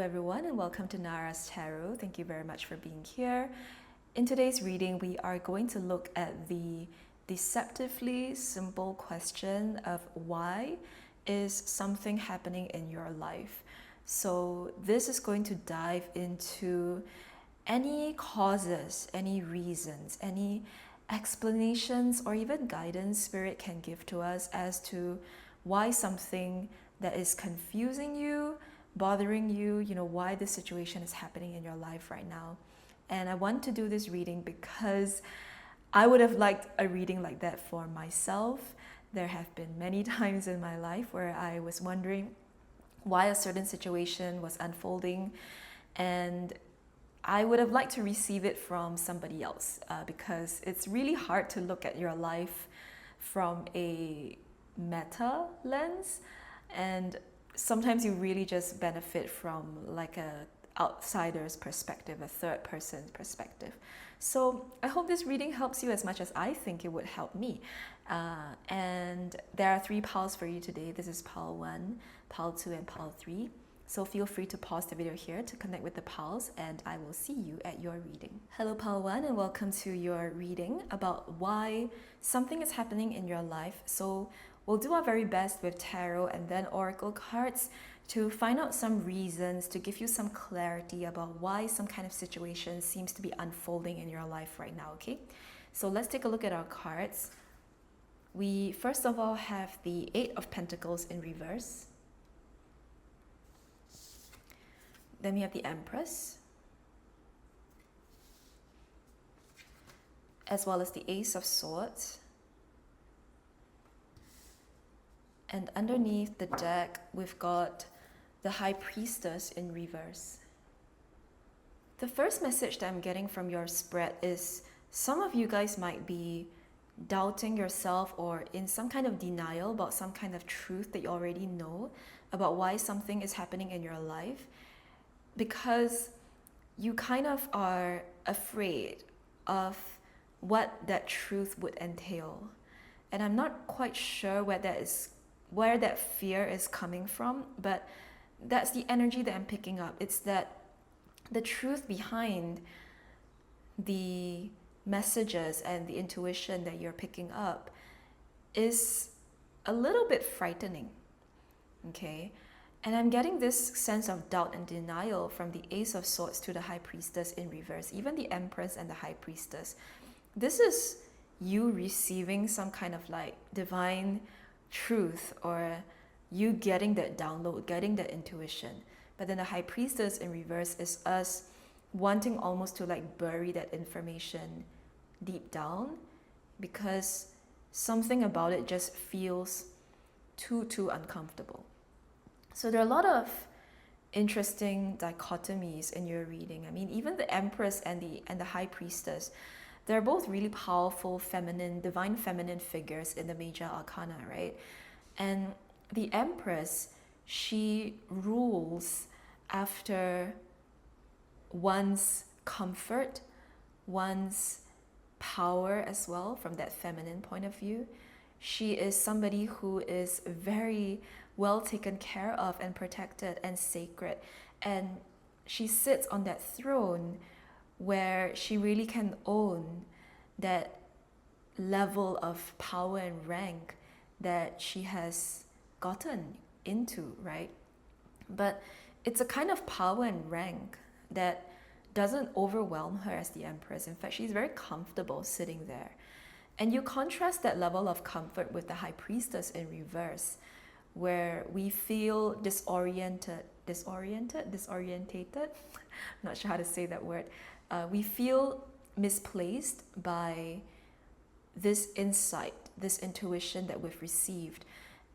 everyone, and welcome to Nara's Tarot. Thank you very much for being here. In today's reading, we are going to look at the deceptively simple question of why is something happening in your life. So this is going to dive into any causes, any reasons, any explanations, or even guidance Spirit can give to us as to why something that is confusing you, bothering you, why this situation is happening in your life right now. And I want to do this reading because I would have liked a reading like that for myself. There have been many times in my life where I was wondering why a certain situation was unfolding, and I would have liked to receive it from somebody else because it's really hard to look at your life from a meta lens, and sometimes you really just benefit from like a outsider's perspective, a third person's perspective. So I hope this reading helps you as much as I think it would help me. And there are 3 piles for you today. This is pile 1, pile 2, and pile 3. So feel free to pause the video here to connect with the piles, and I will see you at your reading. Hello pile 1, and welcome to your reading about why something is happening in your life. So we'll do our very best with tarot and then oracle cards to find out some reasons, to give you some clarity about why some kind of situation seems to be unfolding in your life right now, okay? So let's take a look at our cards. We first of all have the 8 of Pentacles in reverse. Then we have the Empress, as well as the Ace of Swords. And underneath the deck, we've got the High Priestess in reverse. The first message that I'm getting from your spread is some of you guys might be doubting yourself or in some kind of denial about some kind of truth that you already know about why something is happening in your life, because you kind of are afraid of what that truth would entail. And I'm not quite sure where that fear is coming from, but that's the energy that I'm picking up. It's that the truth behind the messages and the intuition that you're picking up is a little bit frightening, okay? And I'm getting this sense of doubt and denial from the Ace of Swords to the High Priestess in reverse, even the Empress and the High Priestess. This is you receiving some kind of like divine truth, or you getting that download, getting that intuition. But then the High Priestess in reverse is us wanting almost to like bury that information deep down because something about it just feels too uncomfortable. So there are a lot of interesting dichotomies in your reading. I mean, even the Empress and the High Priestess, they're both really powerful feminine, divine feminine figures in the major arcana, right? And the Empress, she rules after one's comfort, one's power as well, from that feminine point of view. She is somebody who is very well taken care of and protected and sacred. And she sits on that throne where she really can own that level of power and rank that she has gotten into, right? But it's a kind of power and rank that doesn't overwhelm her as the Empress. In fact, she's very comfortable sitting there. And you contrast that level of comfort with the High Priestess in reverse, where we feel disorientated, I'm not sure how to say that word. We feel misplaced by this insight, this intuition that we've received.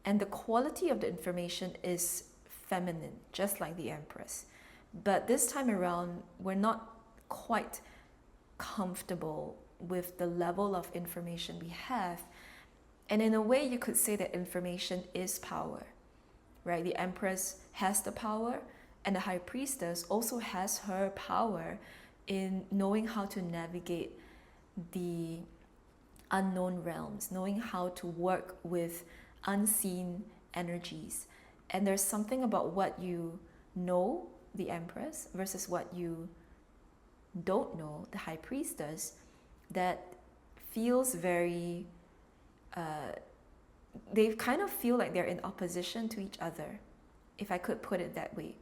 And the quality of the information is feminine, just like the Empress. But this time around, we're not quite comfortable with the level of information we have. And in a way, you could say that information is power, right? The Empress has the power, and the High Priestess also has her power in knowing how to navigate the unknown realms, knowing how to work with unseen energies. And there's something about what you know the Empress, versus what you don't know, the High Priestess, that feels very, they kind of feel like they're in opposition to each other, if I could put it that way.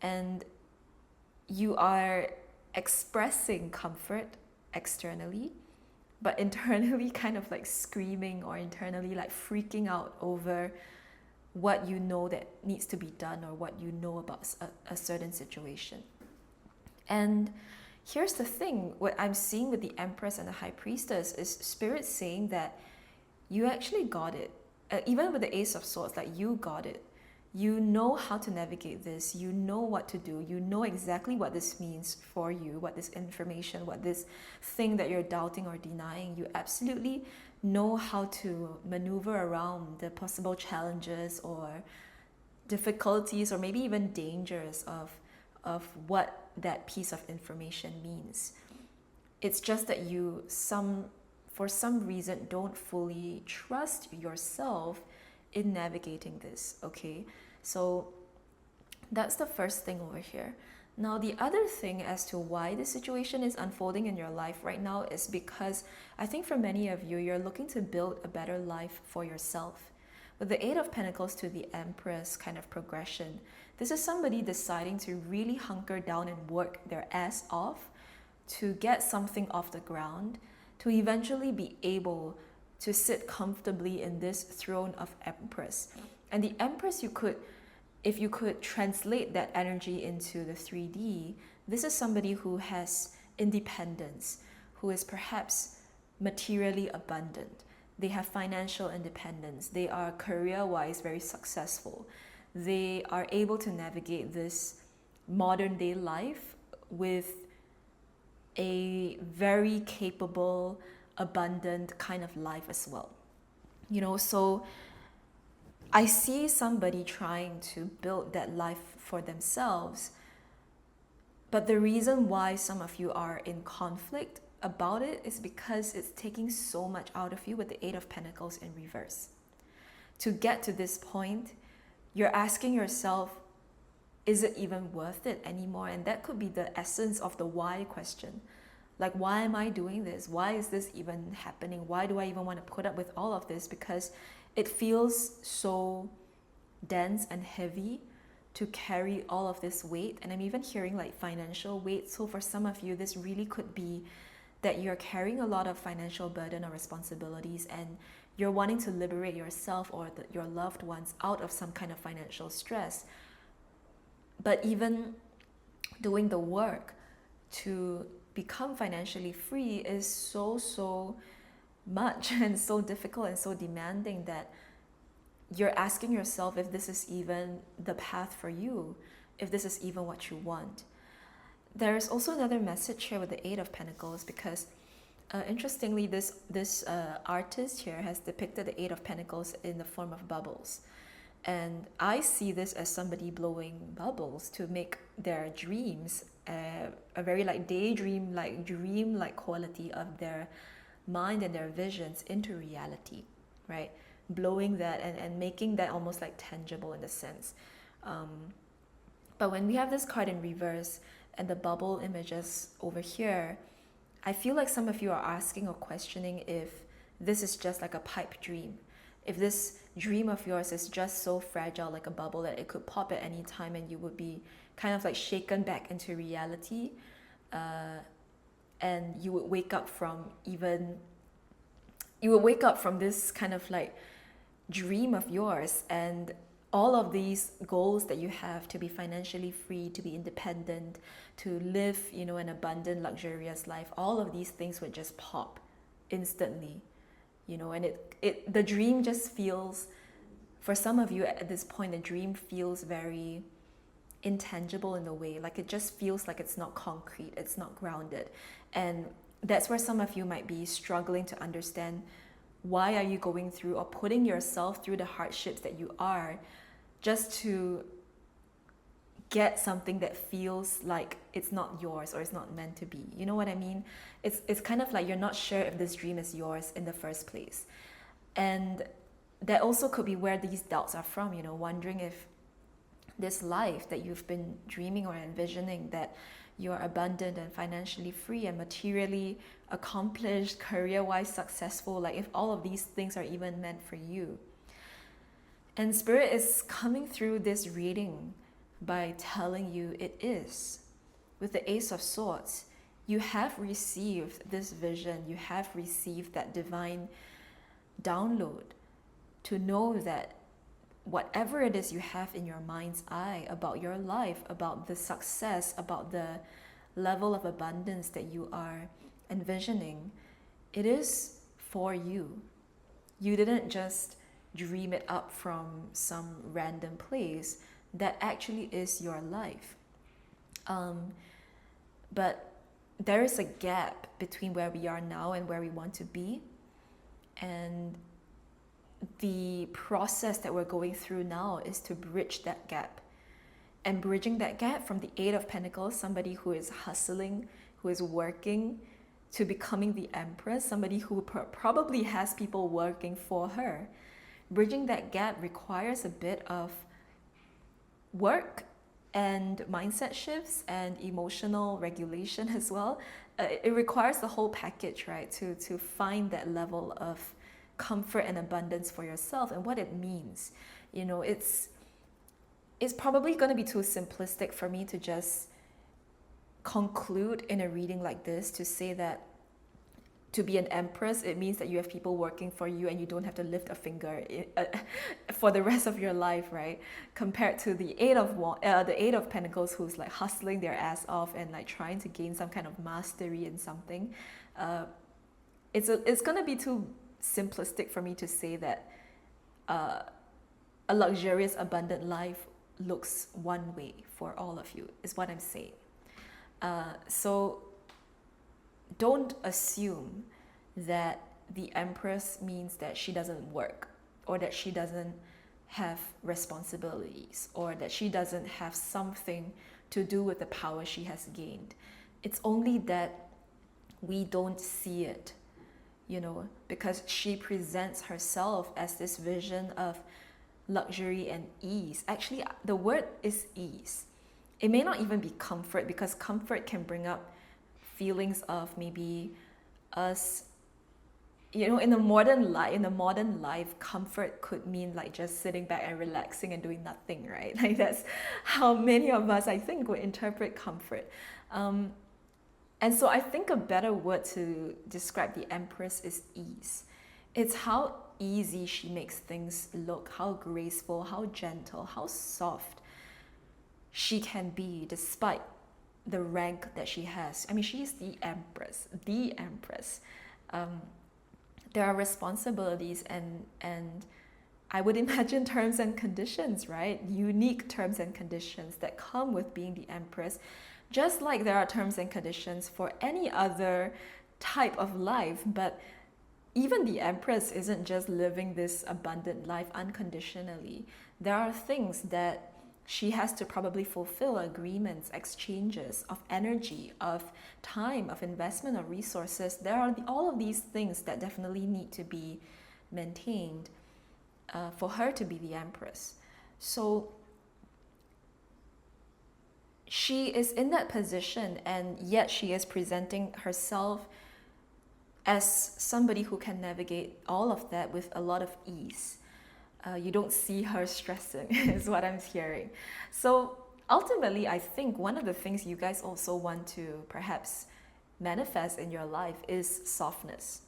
And you are expressing comfort externally, but internally kind of like screaming, or internally like freaking out over what you know that needs to be done, or what you know about a certain situation. And here's the thing, what I'm seeing with the Empress and the High Priestess is Spirit saying that you actually got it. Even with the Ace of Swords, like, you got it. You know how to navigate this. You know what to do. You know exactly what this means for you, what this information, what this thing that you're doubting or denying. You absolutely know how to maneuver around the possible challenges or difficulties, or maybe even dangers of what that piece of information means. It's just that you for some reason don't fully trust yourself in navigating this, okay? So that's the first thing over here. Now, the other thing as to why the situation is unfolding in your life right now is because I think for many of you, you're looking to build a better life for yourself. With the Eight of Pentacles to the Empress kind of progression, this is somebody deciding to really hunker down and work their ass off to get something off the ground, to eventually be able to sit comfortably in this throne of Empress. And the Empress, if you could translate that energy into the 3D, this is somebody who has independence, who is perhaps materially abundant. They have financial independence. They are career-wise very successful. They are able to navigate this modern day life with a very capable, abundant kind of life as well. So I see somebody trying to build that life for themselves, but the reason why some of you are in conflict about it is because it's taking so much out of you with the Eight of Pentacles in reverse. To get to this point, you're asking yourself, is it even worth it anymore? And that could be the essence of the why question. Like, why am I doing this? Why is this even happening? Why do I even want to put up with all of this? Because it feels so dense and heavy to carry all of this weight. And I'm even hearing like financial weight. So for some of you, this really could be that you're carrying a lot of financial burden or responsibilities, and you're wanting to liberate yourself or your loved ones out of some kind of financial stress. But even doing the work to become financially free is so much and so difficult and so demanding that you're asking yourself if this is even the path for you, if this is even what you want. There's also another message here with the Eight of Pentacles, because interestingly, this artist here has depicted the Eight of Pentacles in the form of bubbles. And I see this as somebody blowing bubbles to make their dreams a very like daydream, like dream-like quality of their mind and their visions into reality, right? Blowing that and making that almost like tangible in a sense. But when we have this card in reverse and the bubble images over here, I feel like some of you are asking or questioning if this is just like a pipe dream. If this dream of yours is just so fragile, like a bubble, that it could pop at any time and you would be kind of like shaken back into reality, and you would wake up from this kind of like dream of yours, and all of these goals that you have to be financially free, to be independent, to live, an abundant, luxurious life, all of these things would just pop instantly. And the dream just feels, for some of you at this point, the dream feels very intangible in a way. Like, it just feels like it's not concrete, it's not grounded. And that's where some of you might be struggling to understand, why are you going through or putting yourself through the hardships that you are just to get something that feels like it's not yours or it's not meant to be. You know what I mean? It's kind of like you're not sure if this dream is yours in the first place. And that also could be where these doubts are from, wondering if this life that you've been dreaming or envisioning, that you're abundant and financially free and materially accomplished, career-wise successful, like if all of these things are even meant for you. And Spirit is coming through this reading by telling you it is. With the Ace of Swords, you have received this vision, you have received that divine download to know that whatever it is you have in your mind's eye about your life, about the success, about the level of abundance that you are envisioning, it is for you. You didn't just dream it up from some random place. That actually is your life. But there is a gap between where we are now and where we want to be. And the process that we're going through now is to bridge that gap. And bridging that gap from the Eight of Pentacles, somebody who is hustling, who is working, to becoming the Empress, somebody who probably has people working for her. Bridging that gap requires a bit of work and mindset shifts and emotional regulation as well. It requires the whole package, right? To find that level of comfort and abundance for yourself and what it means. You know, it's probably going to be too simplistic for me to just conclude in a reading like this to say that to be an empress, it means that you have people working for you and you don't have to lift a finger for the rest of your life, right? Compared to the Eight of Pentacles, who's like hustling their ass off and like trying to gain some kind of mastery in something. It's gonna be too simplistic for me to say that a luxurious, abundant life looks one way for all of you, is what I'm saying. So don't assume that the Empress means that she doesn't work, or that she doesn't have responsibilities, or that she doesn't have something to do with the power she has gained. It's only that we don't see it, you know, because she presents herself as this vision of luxury and ease. Actually, the word is ease. It may not even be comfort, because comfort can bring up feelings of maybe us, you know, in the modern life, comfort could mean like just sitting back and relaxing and doing nothing, right? Like that's how many of us, I think, would interpret comfort. And so I think a better word to describe the Empress is ease. It's how easy she makes things look, how graceful, how gentle, how soft she can be despite the rank that she has. I mean, she is the Empress, the Empress. There are responsibilities and I would imagine terms and conditions, right? Unique terms and conditions that come with being the Empress, just like there are terms and conditions for any other type of life. But even the Empress isn't just living this abundant life unconditionally. There are things that she has to probably fulfill, agreements, exchanges of energy, of time, of investment, of resources. There are all of these things that definitely need to be maintained for her to be the Empress. So she is in that position, and yet she is presenting herself as somebody who can navigate all of that with a lot of ease. You don't see her stressing, is what I'm hearing. So ultimately, I think one of the things you guys also want to perhaps manifest in your life is softness.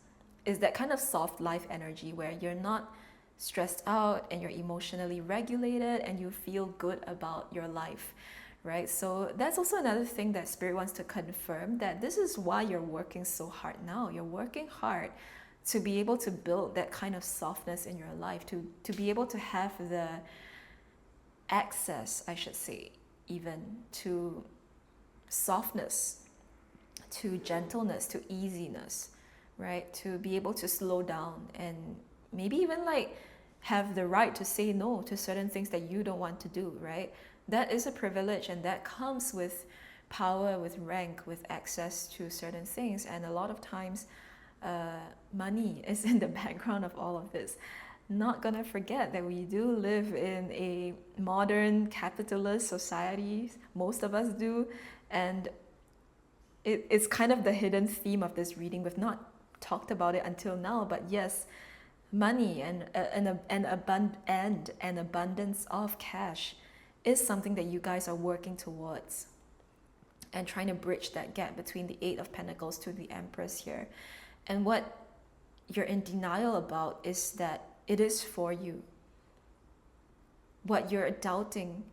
Is that kind of soft life energy where you're not stressed out and you're emotionally regulated and you feel good about your life, right? So that's also another thing that Spirit wants to confirm, that this is why you're working so hard now. You're working hard to be able to build that kind of softness in your life, to be able to have the access, I should say, even to softness, to gentleness, to easiness, right? To be able to slow down and maybe even like have the right to say no to certain things that you don't want to do, right? That is a privilege, and that comes with power, with rank, with access to certain things. And a lot of times money is in the background of all of this. not gonna forget that we do live in a modern capitalist society. Most of us do. And it's kind of the hidden theme of this reading. We've not talked about it until now, but yes, money and an abundance of cash is something that you guys are working towards and trying to bridge that gap between the Eight of Pentacles to the Empress here. And what you're in denial about is that it is for you. What you're doubting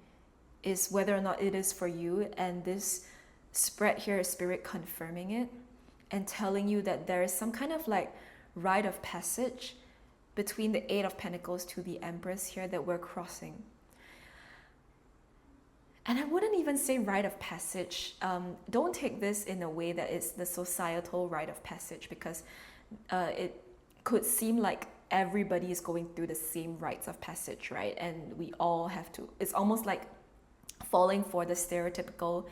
is whether or not it is for you, and this spread here is Spirit confirming it and telling you that there is some kind of like rite of passage between the Eight of Pentacles to the Empress here that we're crossing. And I wouldn't even say rite of passage. Don't take this in a way that it's the societal rite of passage, because it could seem like everybody is going through the same rites of passage, right? And we all have to. It's almost like falling for the stereotypical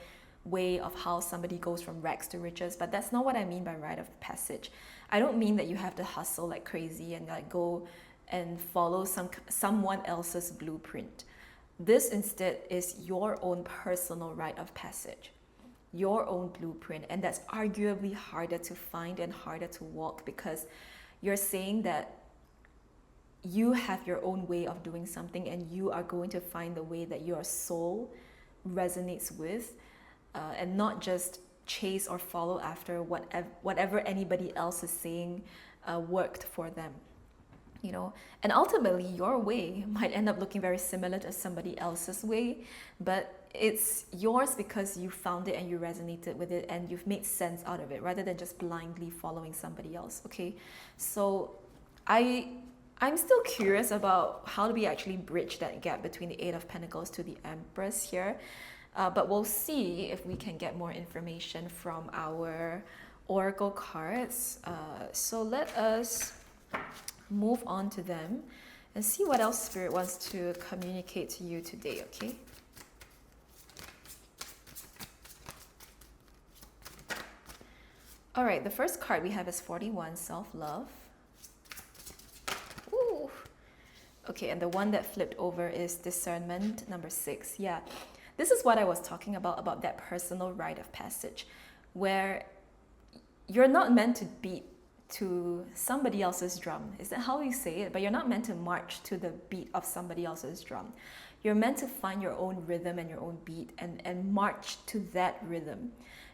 way of how somebody goes from rags to riches, but that's not what I mean by rite of passage. I don't mean that you have to hustle like crazy and like go and follow someone else's blueprint. This instead is your own personal rite of passage, your own blueprint, and that's arguably harder to find and harder to walk, because you're saying that you have your own way of doing something and you are going to find the way that your soul resonates with, and not just chase or follow after whatever anybody else is saying worked for them. You know, and ultimately your way might end up looking very similar to somebody else's way, but it's yours because you found it and you resonated with it and you've made sense out of it, rather than just blindly following somebody else. Okay, so I'm still curious about how do we actually bridge that gap between the Eight of Pentacles to the Empress here, but we'll see if we can get more information from our oracle cards. So let us move on to them and see what else Spirit wants to communicate to you today, okay? All right, the first card we have is 41, self-love. Ooh. Okay, and the one that flipped over is discernment, number 6. Yeah, this is what I was talking about that personal rite of passage, where you're not meant to beat to somebody else's drum. Is that how you say it? But you're not meant to march to the beat of somebody else's drum. You're meant to find your own rhythm and your own beat and march to that rhythm.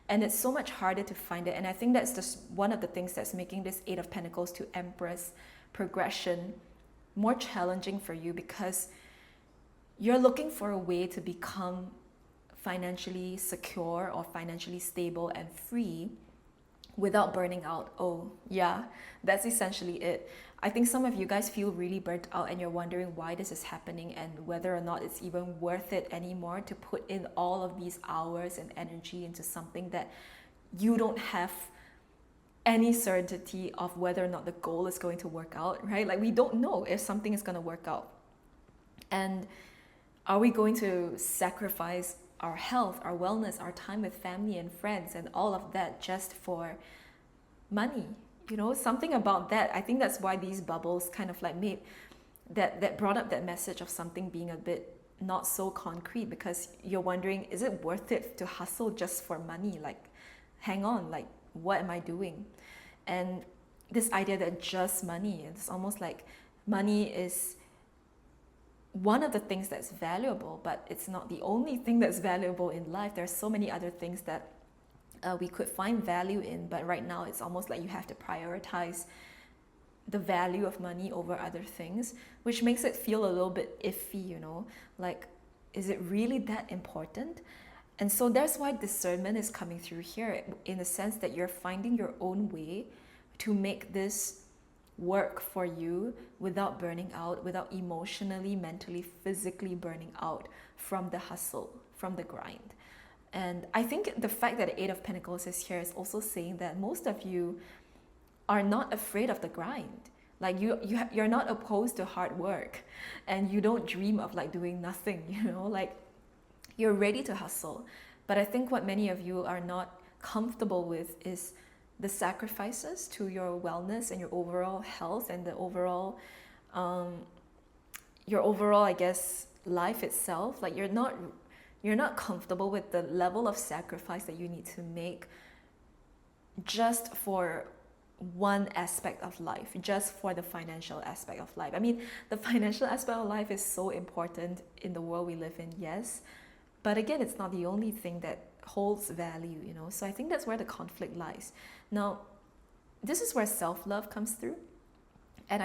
And it's so much harder to find it. And I think that's just one of the things that's making this Eight of Pentacles to Empress progression more challenging for you, because you're looking for a way to become financially secure or financially stable and free without burning out. Oh, yeah, that's essentially it. I think some of you guys feel really burnt out and you're wondering why this is happening and whether or not it's even worth it anymore to put in all of these hours and energy into something that you don't have any certainty of whether or not the goal is going to work out, right? Like, we don't know if something is going to work out. And are we going to sacrifice our health, our wellness, our time with family and friends and all of that just for money? You know, something about that. I think that's why these bubbles kind of like made that brought up that message of something being a bit not so concrete, because you're wondering, is it worth it to hustle just for money? Like, hang on, like, what am I doing? And this idea that just money, it's almost like money is one of the things that's valuable, but it's not the only thing that's valuable in life. There's so many other things that we could find value in, but right now it's almost like you have to prioritize the value of money over other things, which makes it feel a little bit iffy, you know, like, is it really that important? And so that's why discernment is coming through here, in the sense that you're finding your own way to make this work for you without burning out, without emotionally, mentally, physically burning out from the hustle, from the grind. And I think the fact that the Eight of Pentacles is here is also saying that most of you are not afraid of the grind. Like, you're not opposed to hard work, and you don't dream of like doing nothing, you know, like, you're ready to hustle. But I think what many of you are not comfortable with is the sacrifices to your wellness and your overall health and the overall um, your overall, I guess, life itself. Like you're not comfortable with the level of sacrifice that you need to make just for one aspect of life, just for the financial aspect of life. I mean, the financial aspect of life is so important in the world we live in, yes. But again, it's not the only thing that holds value, you know. So I think that's where the conflict lies. Now, this is where self-love comes through. And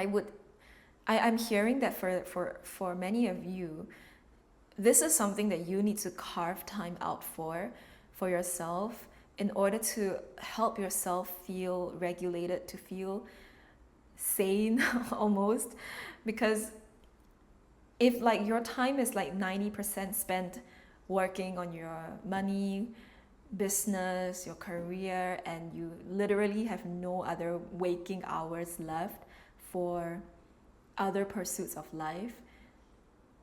I'm hearing that for many of you, this is something that you need to carve time out for yourself in order to help yourself feel regulated, to feel sane almost. Because if like your time is like 90% spent working on your money, business, your career, and you literally have no other waking hours left for other pursuits of life,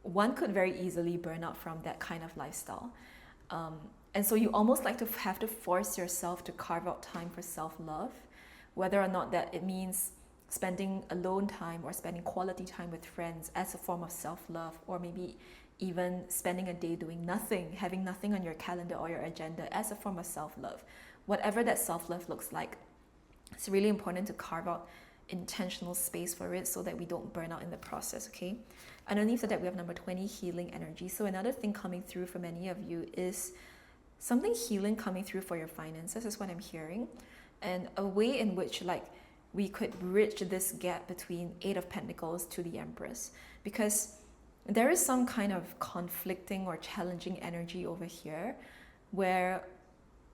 one could very easily burn out from that kind of lifestyle. And so you almost like to have to force yourself to carve out time for self-love, whether or not that it means spending alone time or spending quality time with friends as a form of self-love, or maybe even spending a day doing nothing, having nothing on your calendar or your agenda as a form of self-love. Whatever that self-love looks like, it's really important to carve out intentional space for it so that we don't burn out in the process, okay? Underneath that, we have number 20, healing energy. So another thing coming through for many of you is something healing coming through for your finances is what I'm hearing. And a way in which like we could bridge this gap between Eight of Pentacles to the Empress, because there is some kind of conflicting or challenging energy over here where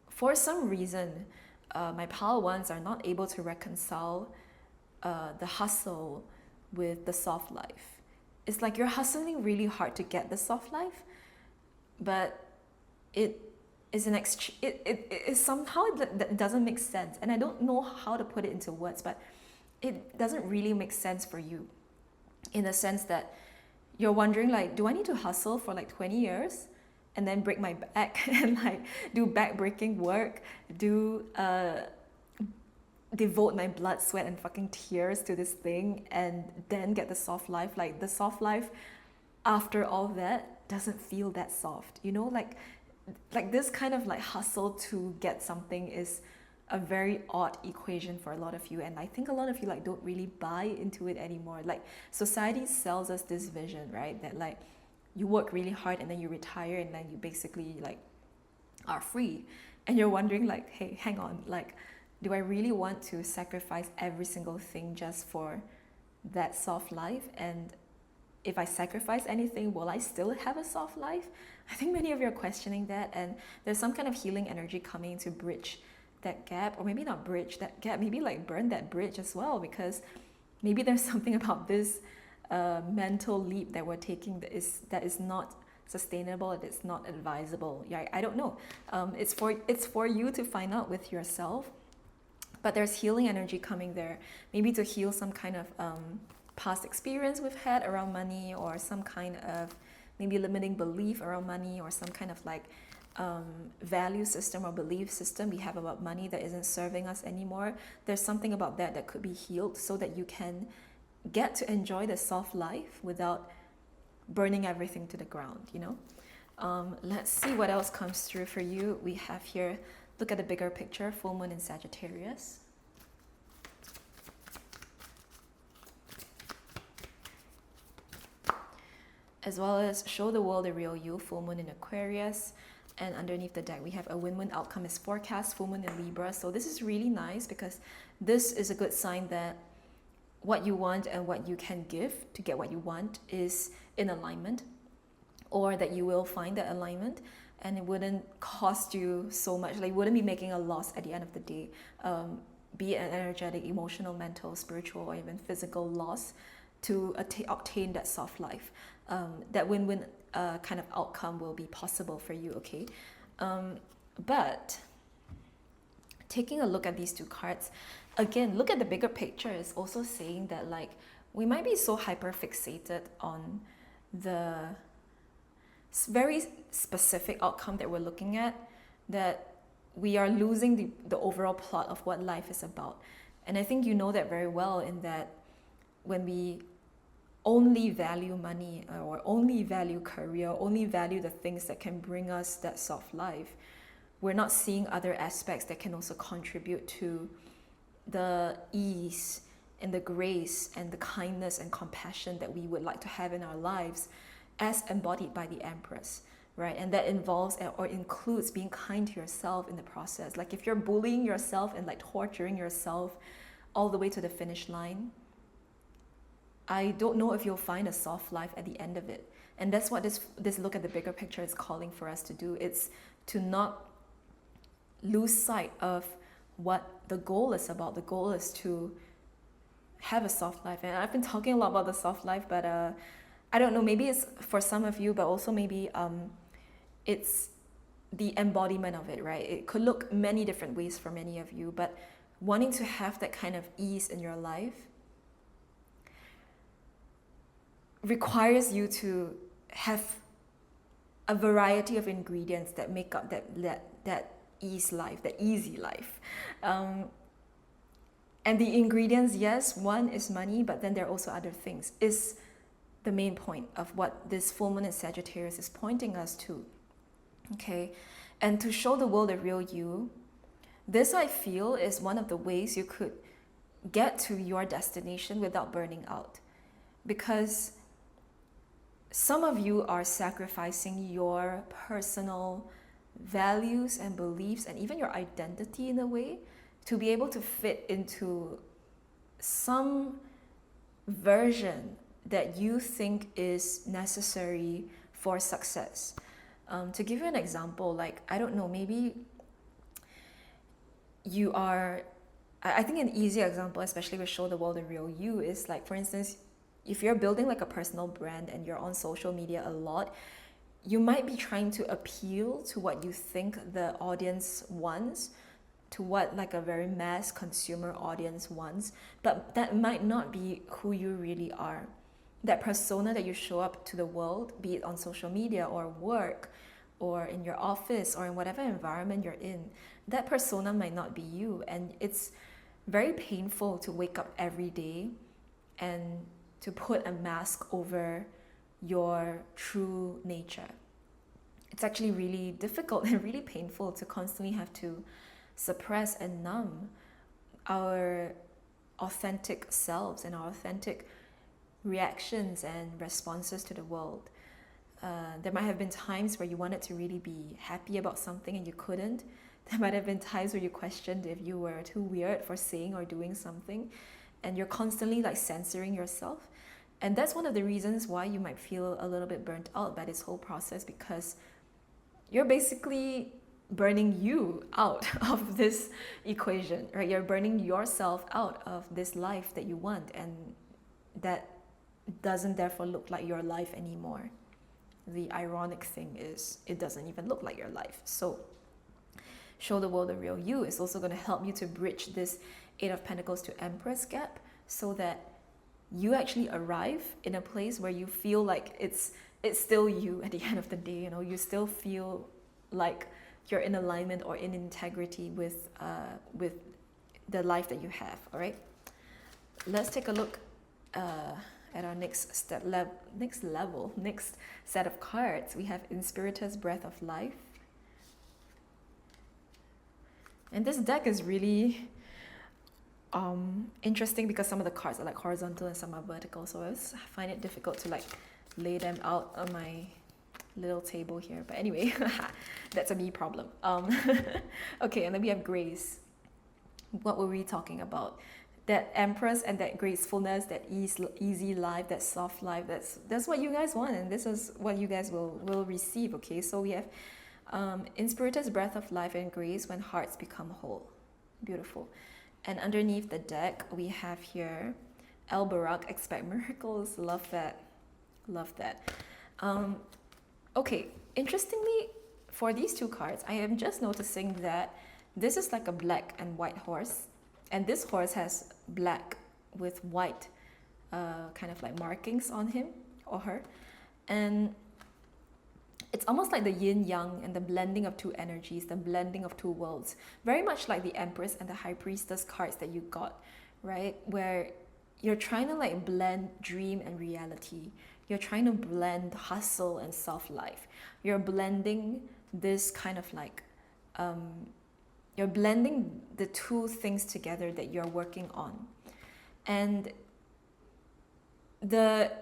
for some reason my pile ones are not able to reconcile the hustle with the soft life. It's like you're hustling really hard to get the soft life, but it is it somehow that doesn't make sense. And I don't know how to put it into words, but it doesn't really make sense for you, in the sense that you're wondering like, do I need to hustle for like 20 years and then break my back and like do back breaking work, do devote my blood, sweat, and fucking tears to this thing and then get the soft life? Like the soft life after all that doesn't feel that soft, you know? Like this kind of like hustle to get something is a very odd equation for a lot of you, and I think a lot of you like don't really buy into it anymore. Like society sells us this vision, right, that like you work really hard and then you retire and then you basically like are free, and you're wondering like, hey, hang on, like do I really want to sacrifice every single thing just for that soft life? And if I sacrifice anything, will I still have a soft life? I think many of you are questioning that, and there's some kind of healing energy coming to bridge that gap, or maybe not bridge that gap, maybe like burn that bridge as well, because maybe there's something about this mental leap that we're taking that is not sustainable, that is not advisable. Yeah, I don't know. It's for you to find out with yourself. But there's healing energy coming there, maybe to heal some kind of past experience we've had around money, or some kind of maybe limiting belief around money, or some kind of like value system or belief system we have about money that isn't serving us anymore. There's something about that could be healed so that you can get to enjoy the soft life without burning everything to the ground, you know? Let's see what else comes through for you. We have here, look at the bigger picture, full moon in Sagittarius. As well as show the world the real you, full moon in Aquarius. And underneath the deck, we have a win-win outcome is forecast, full moon in Libra. So this is really nice because this is a good sign that what you want and what you can give to get what you want is in alignment, or that you will find that alignment and it wouldn't cost you so much. Like you wouldn't be making a loss at the end of the day, be it an energetic, emotional, mental, spiritual, or even physical loss to obtain that soft life. That win-win kind of outcome will be possible for you, okay? But taking a look at these two cards, again, look at the bigger picture is also saying that like we might be so hyper fixated on the very specific outcome that we're looking at that we are losing the overall plot of what life is about. And I think you know that very well, in that when we only value money or only value career, only value the things that can bring us that soft life, we're not seeing other aspects that can also contribute to the ease and the grace and the kindness and compassion that we would like to have in our lives as embodied by the Empress, right? And that involves or includes being kind to yourself in the process. Like if you're bullying yourself and like torturing yourself all the way to the finish line, I don't know if you'll find a soft life at the end of it. And that's what this look at the bigger picture is calling for us to do. It's to not lose sight of what the goal is about. The goal is to have a soft life. And I've been talking a lot about the soft life, but I don't know, maybe it's for some of you, but also maybe it's the embodiment of it, right? It could look many different ways for many of you, but wanting to have that kind of ease in your life requires you to have a variety of ingredients that make up that ease life, that easy life. And the ingredients, yes, one is money, but then there are also other things, is the main point of what this full moon in Sagittarius is pointing us to. Okay? And to show the world the real you, this I feel is one of the ways you could get to your destination without burning out. Because some of you are sacrificing your personal values and beliefs and even your identity in a way to be able to fit into some version that you think is necessary for success. To give you an example, like, I don't know, maybe you are, I think an easy example, especially with Show the World the Real You, is like, for instance, if you're building like a personal brand and you're on social media a lot, you might be trying to appeal to what you think the audience wants, to what like a very mass consumer audience wants, but that might not be who you really are. That persona that you show up to the world, be it on social media or work or in your office or in whatever environment you're in, that persona might not be you. And it's very painful to wake up every day and to put a mask over your true nature. It's actually really difficult and really painful to constantly have to suppress and numb our authentic selves and our authentic reactions and responses to the world. There might have been times where you wanted to really be happy about something and you couldn't. There might have been times where you questioned if you were too weird for saying or doing something, and you're constantly like censoring yourself. And that's one of the reasons why you might feel a little bit burnt out by this whole process, because you're basically burning you out of this equation, right? You're burning yourself out of this life that you want, and that doesn't therefore look like your life anymore. The ironic thing is, it doesn't even look like your life. So, Show the World the Real You is also going to help you to bridge this Eight of Pentacles to Empress gap, so that you actually arrive in a place where you feel like it's still you at the end of the day. You know, you still feel like you're in alignment or in integrity with the life that you have. All right, let's take a look at our next set of cards. We have Inspiritor's Breath of Life, and this deck is really interesting because some of the cards are like horizontal and some are vertical, so I find it difficult to like lay them out on my little table here, but anyway, that's a me problem. Okay, and then we have Grace. What were we talking about? That Empress and that gracefulness, that easy life, that soft life, that's what you guys want, and this is what you guys will receive. Okay, so we have Inspiritor's Breath of Life and Grace, when hearts become whole. Beautiful. And underneath the deck, we have here El Barak, Expect Miracles. Love that. Okay, interestingly, for these two cards, I am just noticing that this is like a black and white horse, and this horse has black with white kind of like markings on him or her, and it's almost like the yin-yang and the blending of two energies, the blending of two worlds, very much like the Empress and the High Priestess cards that you got, right? Where you're trying to like blend dream and reality. You're trying to blend hustle and soft life. You're blending this kind of like, you're blending the two things together that you're working on. And the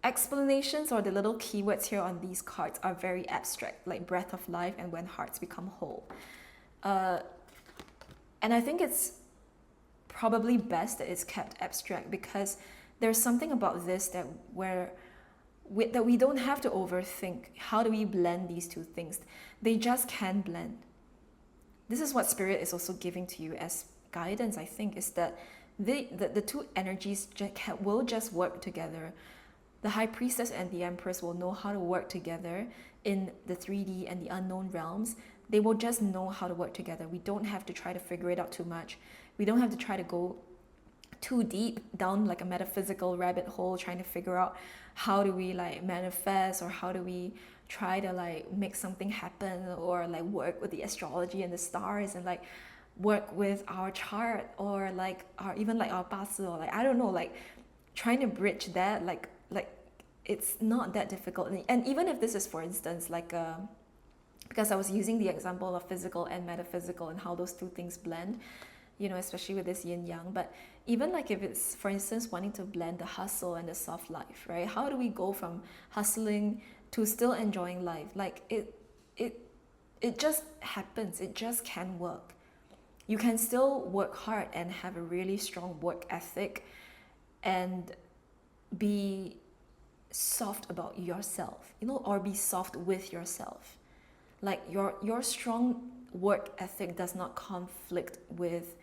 explanations or the little keywords here on these cards are very abstract, like breath of life and when hearts become whole. And I think it's probably best that it's kept abstract, because there's something about this that we don't have to overthink. How do we blend these two things? They just can blend. This is what Spirit is also giving to you as guidance, I think, is that the two energies will just work together. The High Priestess and the Empress will know how to work together in the 3D and the unknown realms. They will just know how to work together. We don't have to try to figure it out too much. We don't have to try to go too deep down like a metaphysical rabbit hole trying to figure out how do we like manifest, or how do we try to like make something happen, or like work with the astrology and the stars and like work with our chart, or like our even like our bazi, or like I don't know, like trying to bridge that, like it's not that difficult. And even if this is, for instance, like because I was using the example of physical and metaphysical and how those two things blend, you know, especially with this yin yang. But even like if it's, for instance, wanting to blend the hustle and the soft life, right? How do we go from hustling to still enjoying life? Like it just happens. It just can work. You can still work hard and have a really strong work ethic and be soft about yourself, you know, or be soft with yourself. Like your strong work ethic does not conflict with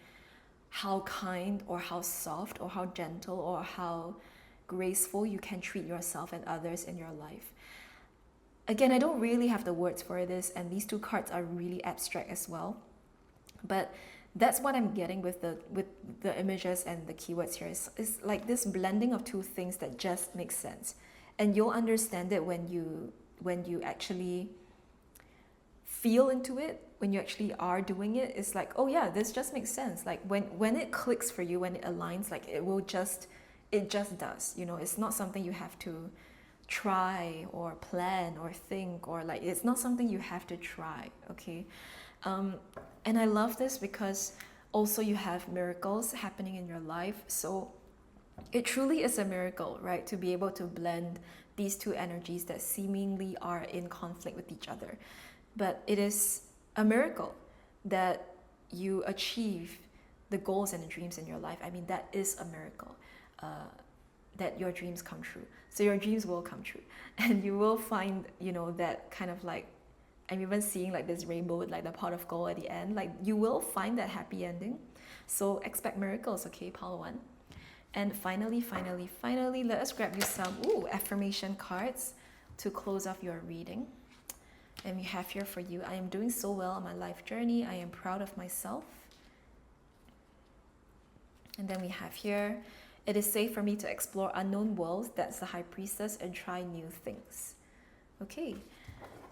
how kind or how soft or how gentle or how graceful you can treat yourself and others in your life. Again, I don't really have the words for this, and these two cards are really abstract as well. But that's what I'm getting with the images and the keywords here. Is like this blending of two things that just makes sense. And you'll understand it when you actually feel into it, when you actually are doing it. It's like, oh yeah, this just makes sense. Like when it clicks for you, when it aligns, like it just does. You know, it's not something you have to try or plan or think, or like it's not something you have to try, okay? And I love this because also you have miracles happening in your life. So it truly is a miracle, right? To be able to blend these two energies that seemingly are in conflict with each other. But it is a miracle that you achieve the goals and the dreams in your life. I mean, that is a miracle, that your dreams come true. So your dreams will come true. And you will find, you know, that kind of like, I'm even seeing like this rainbow with like the pot of gold at the end. Like you will find that happy ending. So expect miracles, okay, Palo One. And finally, let us grab you some affirmation cards to close off your reading. And we have here for you, I am doing so well on my life journey. I am proud of myself. And then we have here, it is safe for me to explore unknown worlds. That's the High Priestess, and try new things. Okay.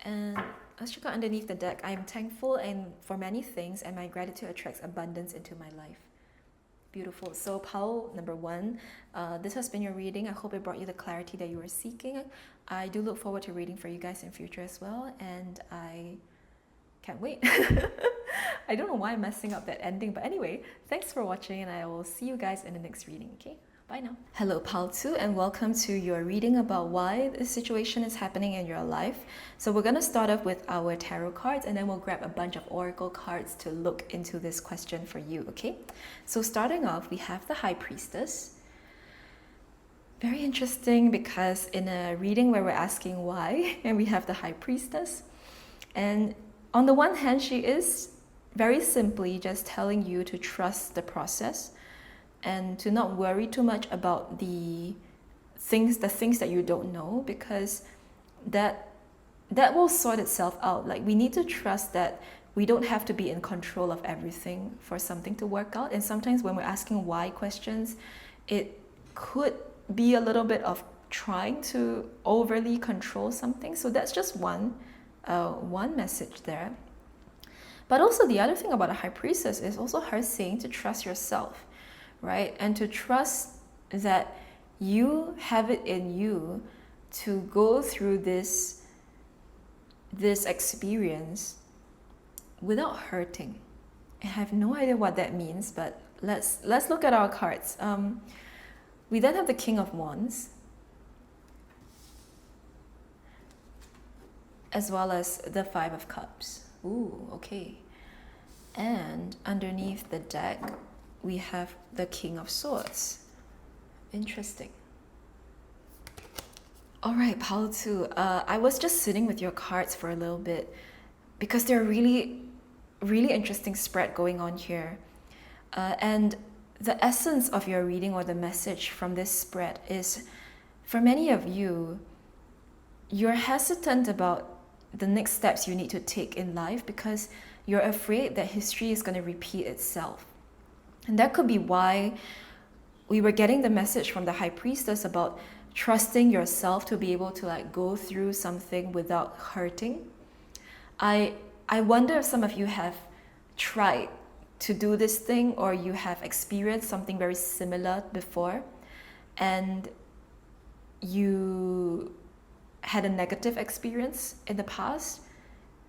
And let's check out underneath the deck. I am thankful and for many things, and my gratitude attracts abundance into my life. Beautiful. So pile number one, this has been your reading. I hope it brought you the clarity that you were seeking. I do look forward to reading for you guys in future as well, and I can't wait. I don't know why I'm messing up that ending, but anyway, thanks for watching, and I will see you guys in the next reading, okay? Bye now. Hello, Pal 2, and welcome to your reading about why this situation is happening in your life. So we're going to start off with our tarot cards, and then we'll grab a bunch of oracle cards to look into this question for you, okay? So starting off, we have the High Priestess. Very interesting, because in a reading where we're asking why, and we have the High Priestess. And on the one hand, she is very simply just telling you to trust the process, and to not worry too much about the things that you don't know, because that will sort itself out. Like, we need to trust that we don't have to be in control of everything for something to work out. And sometimes when we're asking why questions, it could be a little bit of trying to overly control something. So that's just one message there. But also the other thing about a High Priestess is also her saying to trust yourself, right? And to trust that you have it in you to go through this experience without hurting. I have no idea what that means, but let's look at our cards. We then have the King of Wands, as well as the Five of Cups. Ooh, okay. And underneath the deck, we have the King of Swords. Interesting. All right, Pile 2. I was just sitting with your cards for a little bit because they're really, really interesting spread going on here. And the essence of your reading or the message from this spread is, for many of you, you're hesitant about the next steps you need to take in life because you're afraid that history is going to repeat itself. And that could be why we were getting the message from the High Priestess about trusting yourself to be able to like go through something without hurting. I wonder if some of you have tried to do this thing, or you have experienced something very similar before and you had a negative experience in the past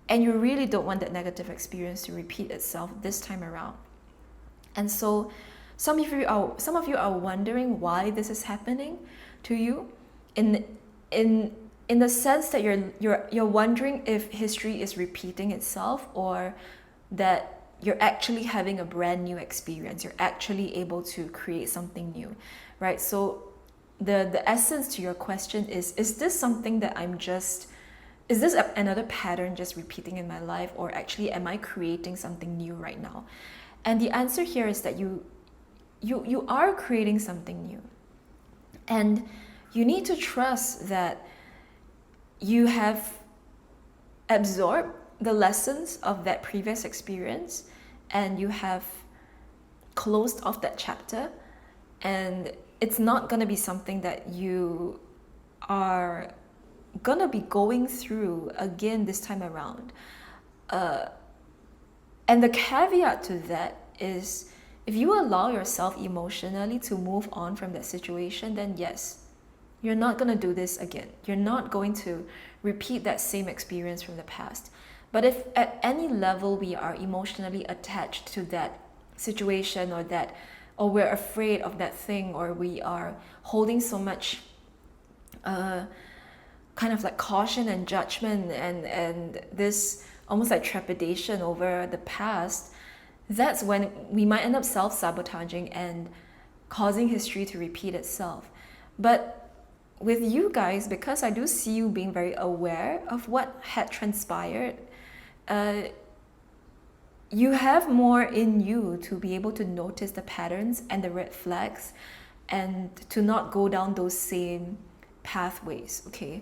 and you really don't want that negative experience to repeat itself this time around. And so some of you are wondering why this is happening to you, in the sense that you're wondering if history is repeating itself, or that you're actually having a brand new experience. You're actually able to create something new, right? So the essence to your question is this something that is this another pattern just repeating in my life, or actually am I creating something new right now? And the answer here is that you are creating something new. And you need to trust that you have absorbed the lessons of that previous experience and you have closed off that chapter, and it's not going to be something that you are going to be going through again this time around. And the caveat to that is, if you allow yourself emotionally to move on from that situation, then yes, you're not going to do this again. You're not going to repeat that same experience from the past. But if at any level we are emotionally attached to that situation, or we're afraid of that thing, or we are holding so much kind of like caution and judgment and this almost like trepidation over the past, that's when we might end up self-sabotaging and causing history to repeat itself. But with you guys, because I do see you being very aware of what had transpired, you have more in you to be able to notice the patterns and the red flags and to not go down those same pathways, okay?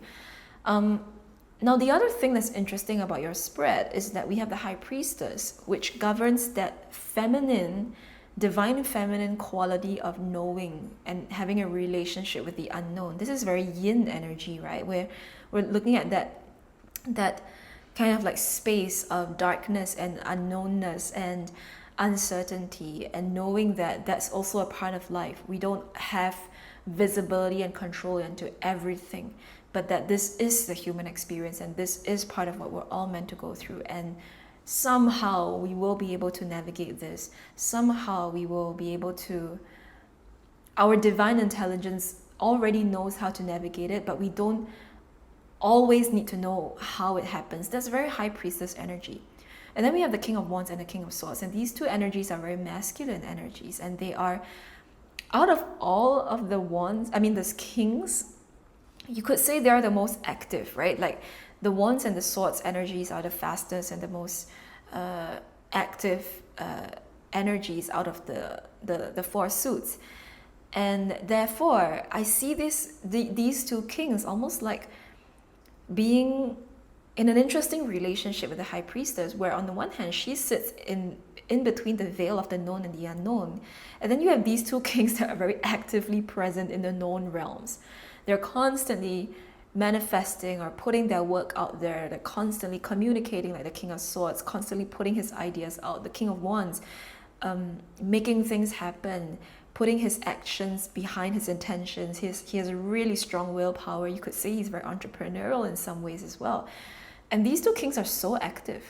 Now, the other thing that's interesting about your spread is that we have the High Priestess, which governs that divine feminine quality of knowing and having a relationship with the unknown. This is very yin energy, right? Where we're looking at that kind of like space of darkness and unknownness and uncertainty, and knowing that that's also a part of life. We don't have visibility and control into everything, but that this is the human experience and this is part of what we're all meant to go through. And somehow we will be able to navigate this. Somehow we will be able to, our divine intelligence already knows how to navigate it, but we don't always need to know how it happens. That's very High Priestess energy. And then we have the King of Wands and the King of Swords, and these two energies are very masculine energies, and they are, out of all of the wands, these kings, you could say they are the most active, right? Like the Wands and the Swords energies are the fastest and the most active energies out of the four suits. And therefore, I see these two kings almost like being in an interesting relationship with the High Priestess, where on the one hand, she sits in between the veil of the known and the unknown. And then you have these two kings that are very actively present in the known realms. They're constantly manifesting or putting their work out there. They're constantly communicating, like the King of Swords, constantly putting his ideas out. The King of Wands, making things happen, putting his actions behind his intentions. He has a really strong willpower. You could say he's very entrepreneurial in some ways as well. And these two kings are so active,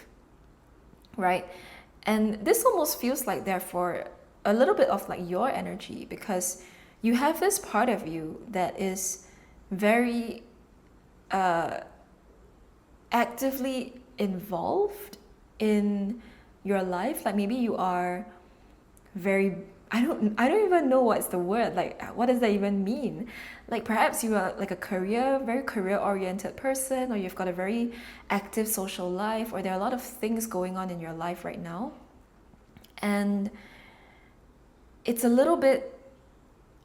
right? And this almost feels like, therefore, a little bit of like your energy, because you have this part of you that is very actively involved in your life. Like maybe you are very, I don't even know what's the word, like what does that even mean? Like perhaps you are like a very career oriented person, or you've got a very active social life, or there are a lot of things going on in your life right now, and it's a little bit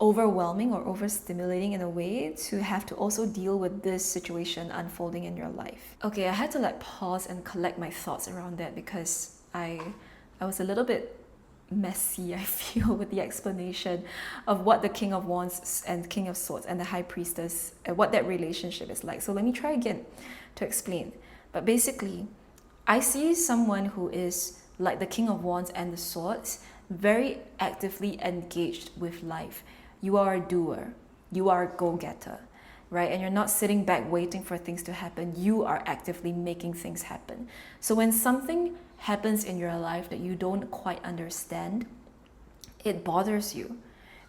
overwhelming or overstimulating in a way to have to also deal with this situation unfolding in your life. Okay, I had to like pause and collect my thoughts around that, because I was a little bit messy, I feel, with the explanation of what the King of Wands and King of Swords and the High Priestess, what that relationship is like. So let me try again to explain. But basically, I see someone who is like the King of Wands and the Swords, very actively engaged with life. You are a doer, you are a go-getter, right? And you're not sitting back waiting for things to happen. You are actively making things happen. So when something happens in your life that you don't quite understand, it bothers you,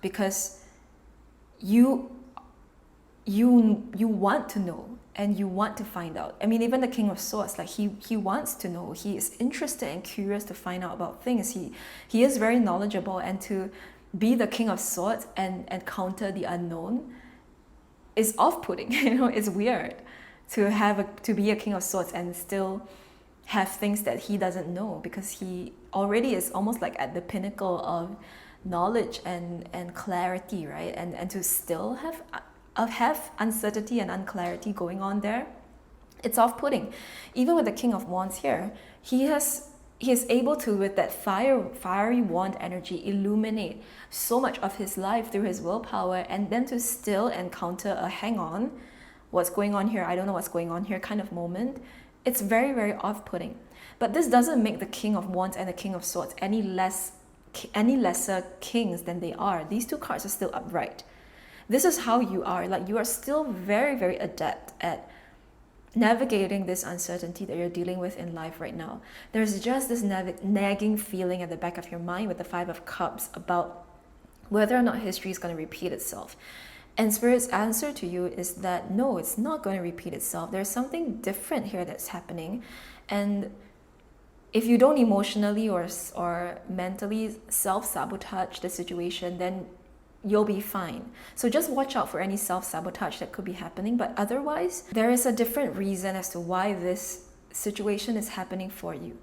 because you want to know and you want to find out. I mean, even the King of Swords, like he wants to know. He is interested and curious to find out about things. He is very knowledgeable, and to be the King of Swords and encounter the unknown is off-putting. It's weird to be a King of Swords and still have things that he doesn't know, because he already is almost like at the pinnacle of knowledge and clarity, right? And to still have uncertainty and unclarity going on there, it's off-putting. Even with the King of Wands here, he is able to, with that fiery wand energy, illuminate so much of his life through his willpower, and then to still encounter a hang on, what's going on here? I don't know what's going on here kind of moment. It's very, very off-putting. But this doesn't make the King of Wands and the King of Swords any lesser kings than they are. These two cards are still upright. This is how you are. Like, you are still very, very adept at navigating this uncertainty that you're dealing with in life right now. There's just this nagging feeling at the back of your mind with the Five of Cups about whether or not history is going to repeat itself. And Spirit's answer to you is that no, it's not going to repeat itself. There's something different here that's happening. And if you don't emotionally or mentally self-sabotage the situation, then you'll be fine. So just watch out for any self-sabotage that could be happening. But otherwise, there is a different reason as to why this situation is happening for you.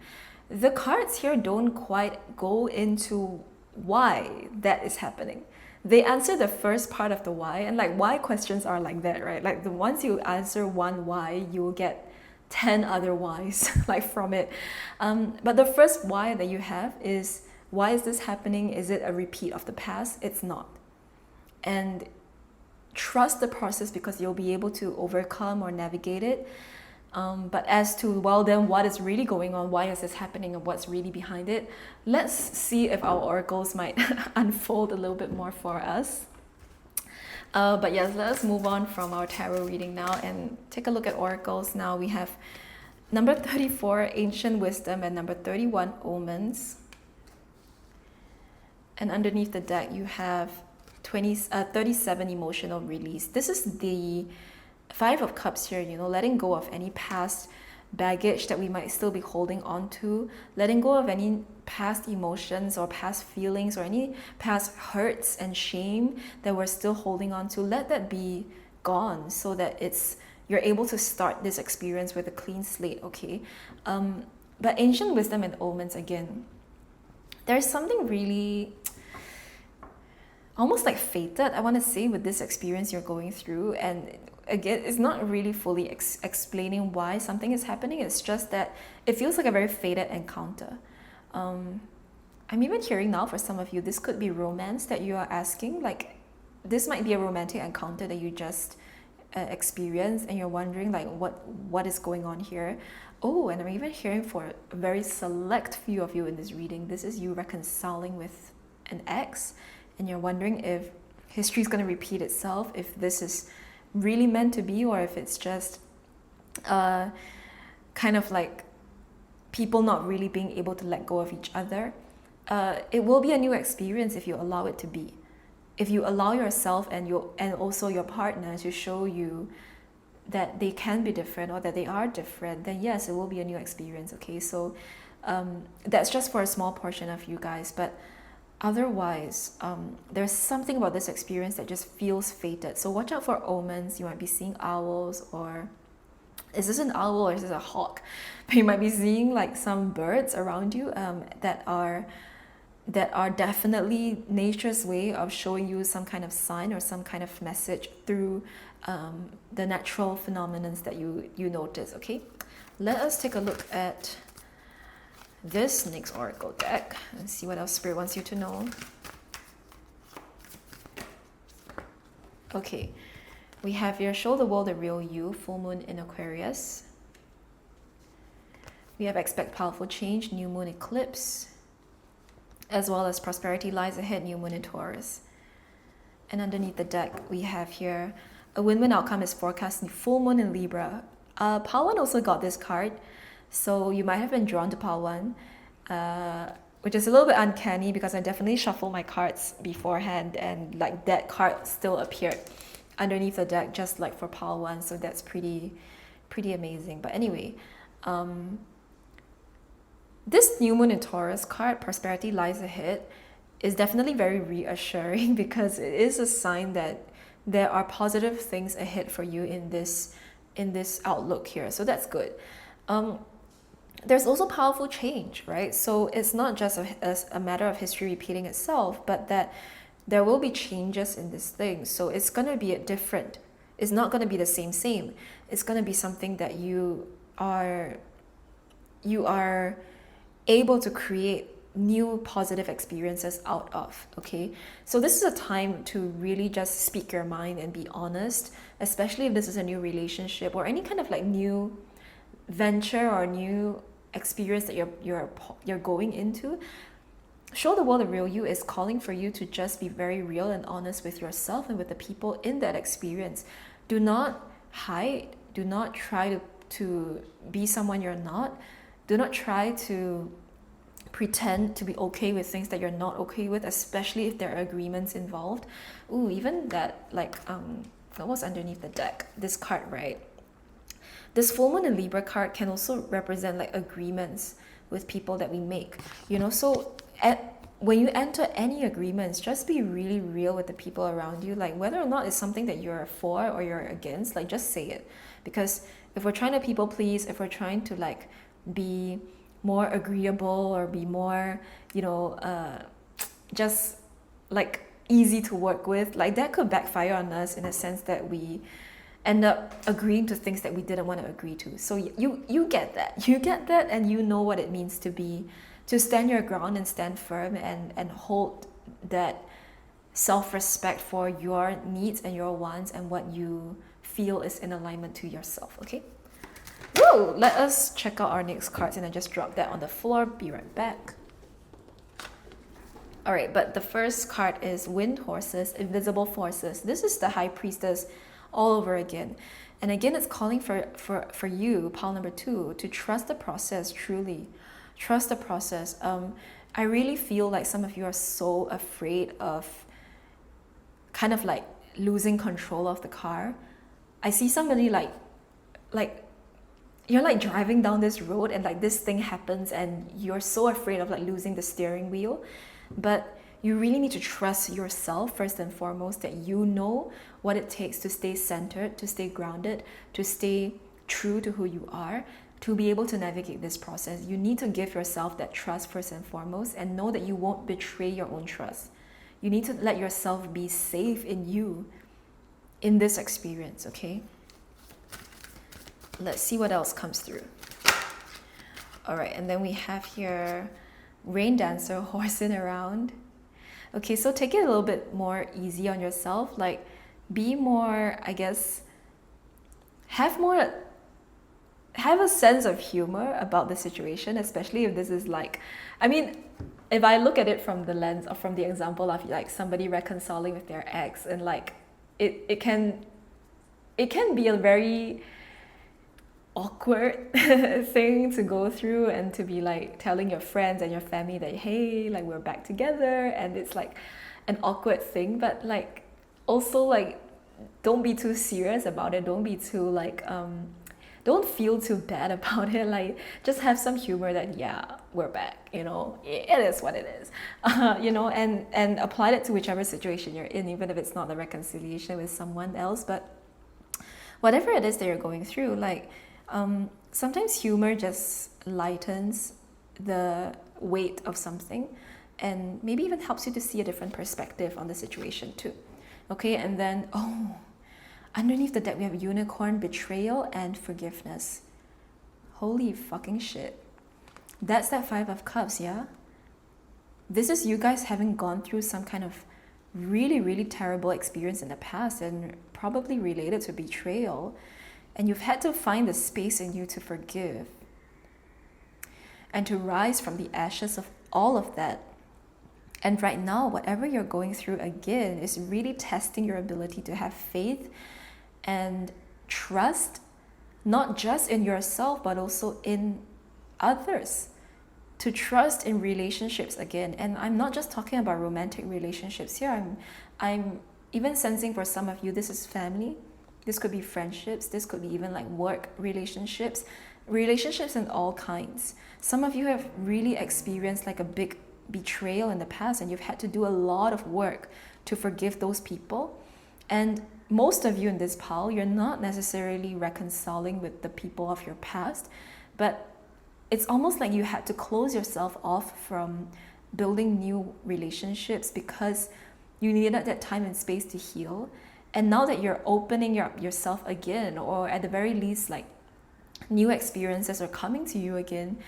The cards here don't quite go into why that is happening. They answer the first part of the why, and like why questions are like that, right? Like the once you answer one why, you will get 10 other whys like from it. But the first why that you have is, why is this happening? Is it a repeat of the past? It's not. And trust the process, because you'll be able to overcome or navigate it. But as to, well, then what is really going on? Why is this happening? And what's really behind it? Let's see if our oracles might unfold a little bit more for us. But yes, let us move on from our tarot reading now and take a look at oracles. Now we have number 34, Ancient Wisdom, and number 31, Omens. And underneath the deck, you have 37, Emotional Release. This is the Five of Cups here, letting go of any past baggage that we might still be holding on to, letting go of any past emotions or past feelings or any past hurts and shame that we're still holding on to. Let that be gone, so that you're able to start this experience with a clean slate, okay? But Ancient Wisdom and Omens, again, there's something really almost like fated, I want to say, with this experience you're going through. And again, it's not really fully explaining why something is happening. It's just that it feels like a very fated encounter. I'm even hearing now, for some of you, this could be romance that you are asking. Like, this might be a romantic encounter that you just experienced, and you're wondering like what is going on here. Oh, and I'm even hearing, for a very select few of you in this reading, this is you reconciling with an ex. and you're wondering if history is going to repeat itself, if this is really meant to be, or if it's just kind of like people not really being able to let go of each other. It will be a new experience if you allow it to be. If you allow yourself and also your partner to show you that they can be different or that they are different, then yes, it will be a new experience. Okay, so that's just for a small portion of you guys, but otherwise, there's something about this experience that just feels fated. So watch out for omens. You might be seeing owls, or is this an owl or is this a hawk? But you might be seeing like some birds around you that are definitely nature's way of showing you some kind of sign or some kind of message through the natural phenomena that you notice. Okay, let us take a look at this next oracle deck and see what else Spirit wants you to know. Okay, we have here Show the World the Real You, full moon in Aquarius. We have Expect Powerful Change, new moon eclipse, as well as Prosperity Lies Ahead, new moon in Taurus. And underneath the deck, we have here a win-win outcome is forecast, full moon in Libra. Pawan also got this card, so you might have been drawn to Pawan, which is a little bit uncanny because I definitely shuffled my cards beforehand and like that card still appeared underneath the deck just like for Pawan, so that's pretty amazing. But anyway, this new moon in Taurus card, Prosperity Lies Ahead, is definitely very reassuring because it is a sign that there are positive things ahead for you in this outlook here. So that's good. There's also powerful change, right? So it's not just a matter of history repeating itself, but that there will be changes in this thing. So it's going to be different. It's not going to be the same. It's going to be something that you are able to create new positive experiences out of. Okay, so this is a time to really just speak your mind and be honest, especially if this is a new relationship or any kind of like new venture or new experience that you're going into. Show the World the Real You is calling for you to just be very real and honest with yourself and with the people in that experience. Do not hide. Do not try to be someone you're not. Do not try to pretend to be okay with things that you're not okay with, especially if there are agreements involved. Ooh, even that, like, what was underneath the deck? This card, right? This full moon in Libra card can also represent like agreements with people that we make, you know. So when you enter any agreements, just be really real with the people around you, like whether or not it's something that you're for or you're against, like just say it. Because if we're trying to people please, if we're trying to like be more agreeable or be more, you know, just like easy to work with, like that could backfire on us in a sense that we end up agreeing to things that we didn't want to agree to. So you get that, and you know what it means to stand your ground and stand firm and hold that self-respect for your needs and your wants and what you feel is in alignment to yourself. Okay. Woo! Let us check out our next cards, and I just dropped that on the floor. Be right back. All right, but the first card is Wind Horses, Invisible Forces. This is the High Priestess all over again. And again, it's calling for you, pile number 2, to trust the process truly. Trust the process. I really feel like some of you are so afraid of kind of like losing control of the car. I see somebody like you're like driving down this road and like this thing happens and you're so afraid of like losing the steering wheel. But you really need to trust yourself first and foremost, that you know what it takes to stay centered, to stay grounded, to stay true to who you are, to be able to navigate this process. You need to give yourself that trust first and foremost, and know that you won't betray your own trust. You need to let yourself be safe in you in this experience, okay? Let's see what else comes through. All right, and then we have here Rain Dancer horsing around. Okay, so take it a little bit more easy on yourself. Like, be more, I guess, have a sense of humor about the situation, especially if this is like, I mean, if I look at it from the lens or from the example of like somebody reconciling with their ex, and like it can be a very awkward thing to go through, and to be like telling your friends and your family that, hey, like we're back together, and it's like an awkward thing. But like also like don't be too serious about it, don't be too like don't feel too bad about it. Like just have some humor that, yeah, we're back, you know, it is what it is. You know, and apply it to whichever situation you're in, even if it's not a reconciliation with someone else. But whatever it is that you're going through, like sometimes humor just lightens the weight of something, and maybe even helps you to see a different perspective on the situation too. Okay, and then underneath the deck we have unicorn, betrayal, and forgiveness. Holy fucking shit. That's that 5 of Cups, yeah? This is you guys having gone through some kind of really, really terrible experience in the past, and probably related to betrayal. And you've had to find the space in you to forgive and to rise from the ashes of all of that. And right now, whatever you're going through again is really testing your ability to have faith and trust, not just in yourself, but also in others. To trust in relationships again. And I'm not just talking about romantic relationships here. I'm even sensing for some of you, this is family. This could be friendships. This could be even like work relationships. Relationships in all kinds. Some of you have really experienced like a big betrayal in the past, and you've had to do a lot of work to forgive those people. And most of you in this pile, you're not necessarily reconciling with the people of your past, but it's almost like you had to close yourself off from building new relationships because you needed that time and space to heal. And now that you're opening yourself again, or at the very least like new experiences are coming to you again,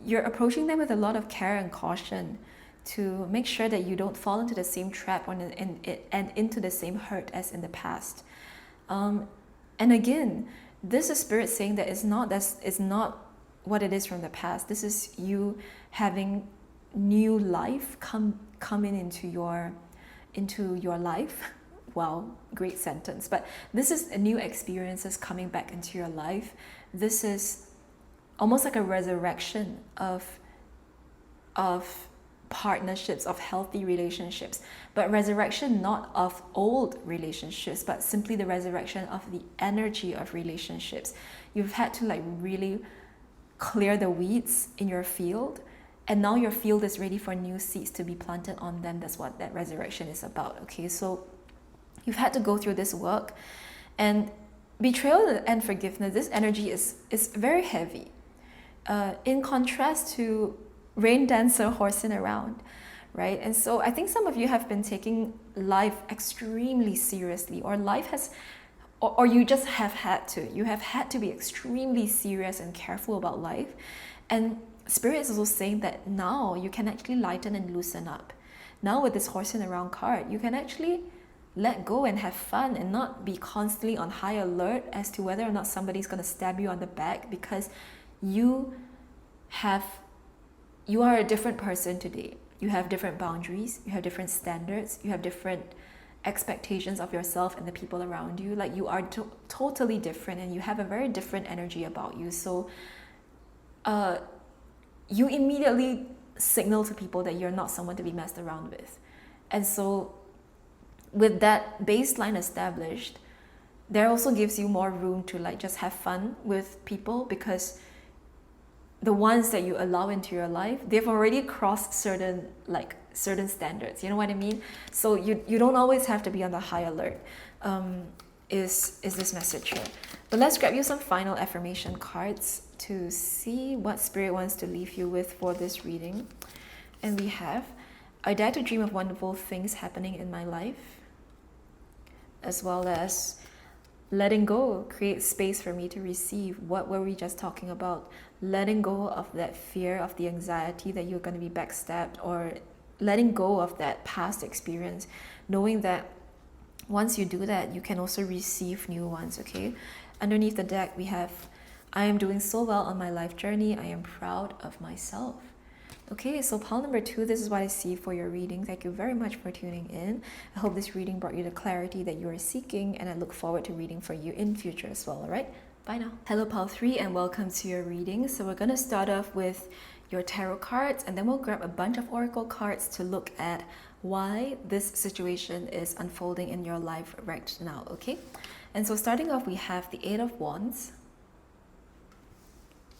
you're approaching them with a lot of care and caution to make sure that you don't fall into the same trap and into the same hurt as in the past. And again, this is Spirit saying that it's not what it is from the past. This is you having new life coming into your life. Wow, great sentence. But this is a new experiences coming back into your life. This is almost like a resurrection of partnerships, of healthy relationships, but resurrection not of old relationships, but simply the resurrection of the energy of relationships. You've had to like really clear the weeds in your field, and now your field is ready for new seeds to be planted on them. That's what that resurrection is about. Okay, so you've had to go through this work, and betrayal and forgiveness, this energy is very heavy. In contrast to rain dancer horsing around, right? And so I think some of you have been taking life extremely seriously, or life has, or you just have had to. You have had to be extremely serious and careful about life. And Spirit is also saying that now you can actually lighten and loosen up. Now with this horsing around card, you can actually let go and have fun and not be constantly on high alert as to whether or not somebody's going to stab you on the back, because you are a different person today. You have different boundaries, you have different standards, you have different expectations of yourself and the people around you. Like you are totally different, and you have a very different energy about you. So you immediately signal to people that you're not someone to be messed around with. And so with that baseline established, there also gives you more room to like just have fun with people, because the ones that you allow into your life, they've already crossed certain standards. You know what I mean? So you don't always have to be on the high alert. Is this message here? But let's grab you some final affirmation cards to see what Spirit wants to leave you with for this reading. And we have, I dare to dream of wonderful things happening in my life, as well as letting go, create space for me to receive. What were we just talking about? Letting go of that fear, of the anxiety that you're going to be backstabbed, or letting go of that past experience, knowing that once you do that, you can also receive new ones, okay? Underneath the deck, we have, I am doing so well on my life journey. I am proud of myself. Okay, so pile number 2, this is what I see for your reading. Thank you very much for tuning in. I hope this reading brought you the clarity that you are seeking, and I look forward to reading for you in future as well, alright? Bye now. Hello, pile 3, and welcome to your reading. So we're going to start off with your tarot cards, and then we'll grab a bunch of oracle cards to look at why this situation is unfolding in your life right now, okay? And so starting off, we have the 8 of Wands.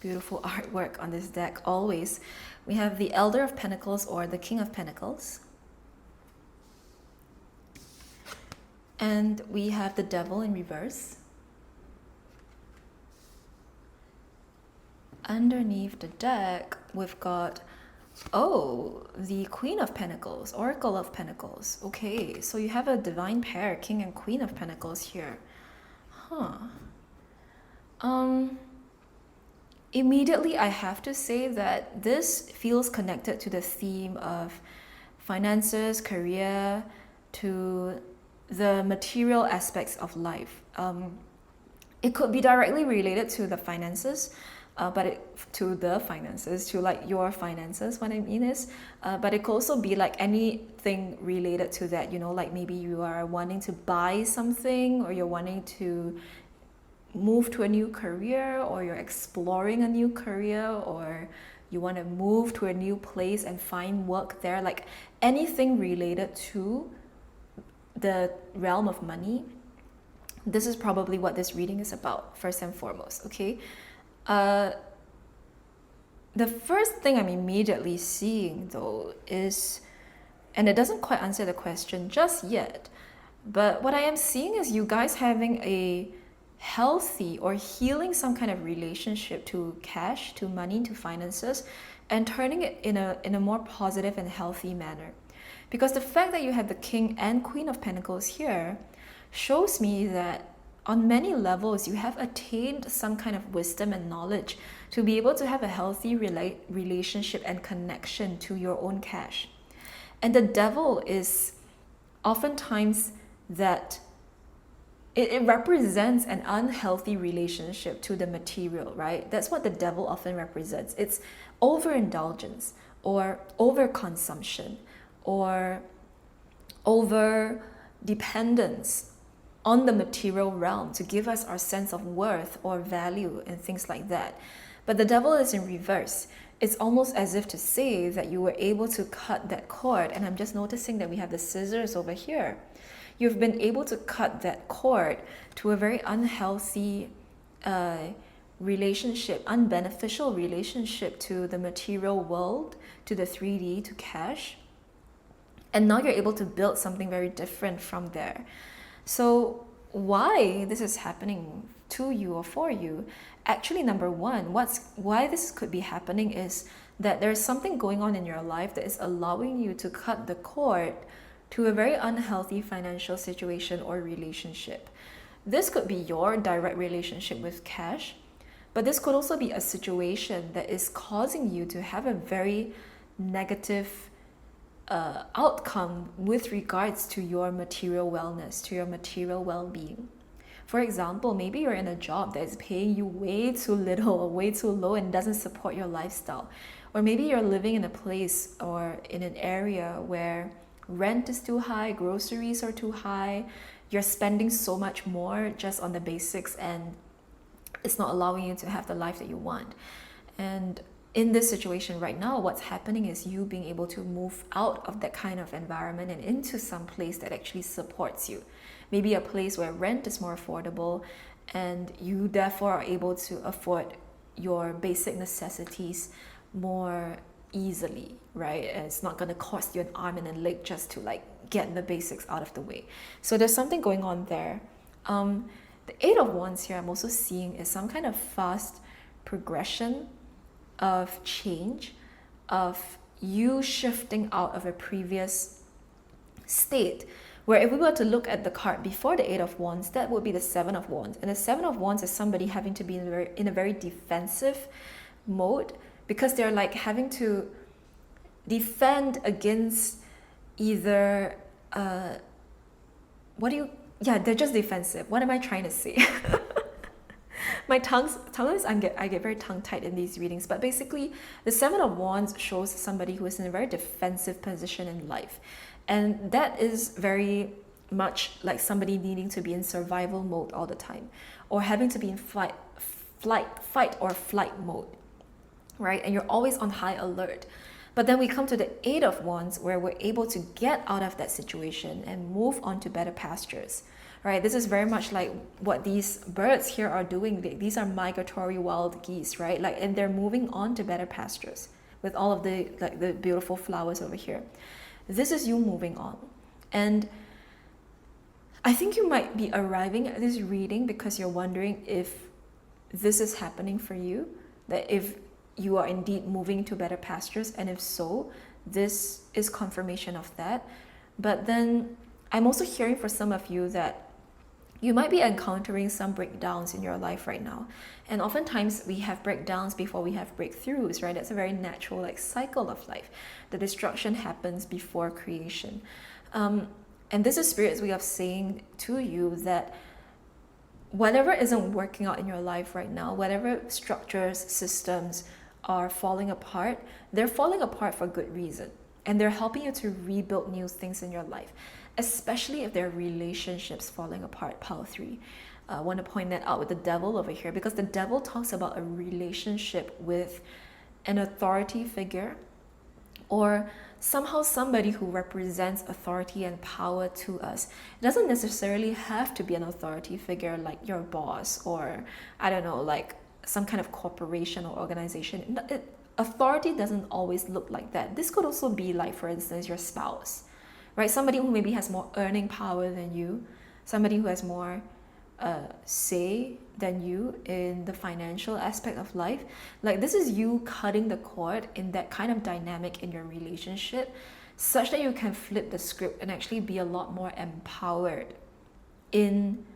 Beautiful artwork on this deck, always. We have the Elder of Pentacles or the King of Pentacles. And we have the Devil in reverse. Underneath the deck, we've got, oh, the Queen of Pentacles, Oracle of Pentacles. Okay, so you have a divine pair, King and Queen of Pentacles here. Huh. Immediately, I have to say that this feels connected to the theme of finances, career, to the material aspects of life. It could be directly related to the finances, to like your finances, what I mean is, but it could also be like anything related to that, you know, like maybe you are wanting to buy something, or you're wanting to move to a new career, or you're exploring a new career, or you want to move to a new place and find work there, like anything related to the realm of money. This is probably what this reading is about, first and foremost, okay? The first thing I'm immediately seeing though is, and it doesn't quite answer the question just yet, but what I am seeing is you guys having a healthy or healing some kind of relationship to cash, to money, to finances, and turning it in a more positive and healthy manner. Because the fact that you have the King and Queen of Pentacles here shows me that on many levels you have attained some kind of wisdom and knowledge to be able to have a healthy relationship and connection to your own cash. And the Devil is oftentimes that it represents an unhealthy relationship to the material, right? That's what the Devil often represents. It's overindulgence or overconsumption or over dependence on the material realm to give us our sense of worth or value and things like that. But the Devil is in reverse. It's almost as if to say that you were able to cut that cord, and I'm just noticing that we have the scissors over here. You've been able to cut that cord to a very unhealthy relationship, unbeneficial relationship to the material world, to the 3D, to cash. And now you're able to build something very different from there. So why this is happening to you or for you, actually, number one, why this could be happening is that there's something going on in your life that is allowing you to cut the cord to a very unhealthy financial situation or relationship. This could be your direct relationship with cash, but this could also be a situation that is causing you to have a very negative outcome with regards to your material wellness, to your material well-being. For example, maybe you're in a job that is paying you way too little or way too low and doesn't support your lifestyle. Or maybe you're living in a place or in an area where rent is too high, groceries are too high, you're spending so much more just on the basics, and it's not allowing you to have the life that you want. And in this situation right now, what's happening is you being able to move out of that kind of environment and into some place that actually supports you. Maybe a place where rent is more affordable and you therefore are able to afford your basic necessities more easily, right? And it's not going to cost you an arm and a leg just to like get the basics out of the way. So there's something going on there. The 8 of Wands here I'm also seeing is some kind of fast progression of change, of you shifting out of a previous state, where if we were to look at the card before the 8 of Wands, that would be the 7 of Wands. And the 7 of Wands is somebody having to be in a very defensive mode, because they're like having to defend against either they're just defensive. What am I trying to say? My tongues sometimes I get very tongue tied in these readings, but basically the Seven of Wands shows somebody who is in a very defensive position in life, and that is very much like somebody needing to be in survival mode all the time, or having to be in fight or flight mode, right? And you're always on high alert. But then we come to the Eight of Wands, where we're able to get out of that situation and move on to better pastures, right? This is very much like what these birds here are doing. These are migratory wild geese, right? Like, and they're moving on to better pastures with all of the like the beautiful flowers over here. This is you moving on. And I think you might be arriving at this reading because you're wondering if this is happening for you, that if you are indeed moving to better pastures, and if so, this is confirmation of that. But then I'm also hearing for some of you that you might be encountering some breakdowns in your life right now. And oftentimes we have breakdowns before we have breakthroughs, right? That's a very natural like cycle of life. The destruction happens before creation. And this is Spirit's way of saying to you that whatever isn't working out in your life right now, whatever structures, systems are falling apart, they're falling apart for good reason. And they're helping you to rebuild new things in your life, especially if there are relationships falling apart, Pile 3. I want to point that out with the devil over here, because the devil talks about a relationship with an authority figure, or somehow somebody who represents authority and power to us. It doesn't necessarily have to be an authority figure like your boss, or I don't know, like some kind of corporation or organization. Authority doesn't always look like that. This could also be like, for instance, your spouse, right? Somebody who maybe has more earning power than you, somebody who has more say than you in the financial aspect of life. Like, this is you cutting the cord in that kind of dynamic in your relationship, such that you can flip the script and actually be a lot more empowered in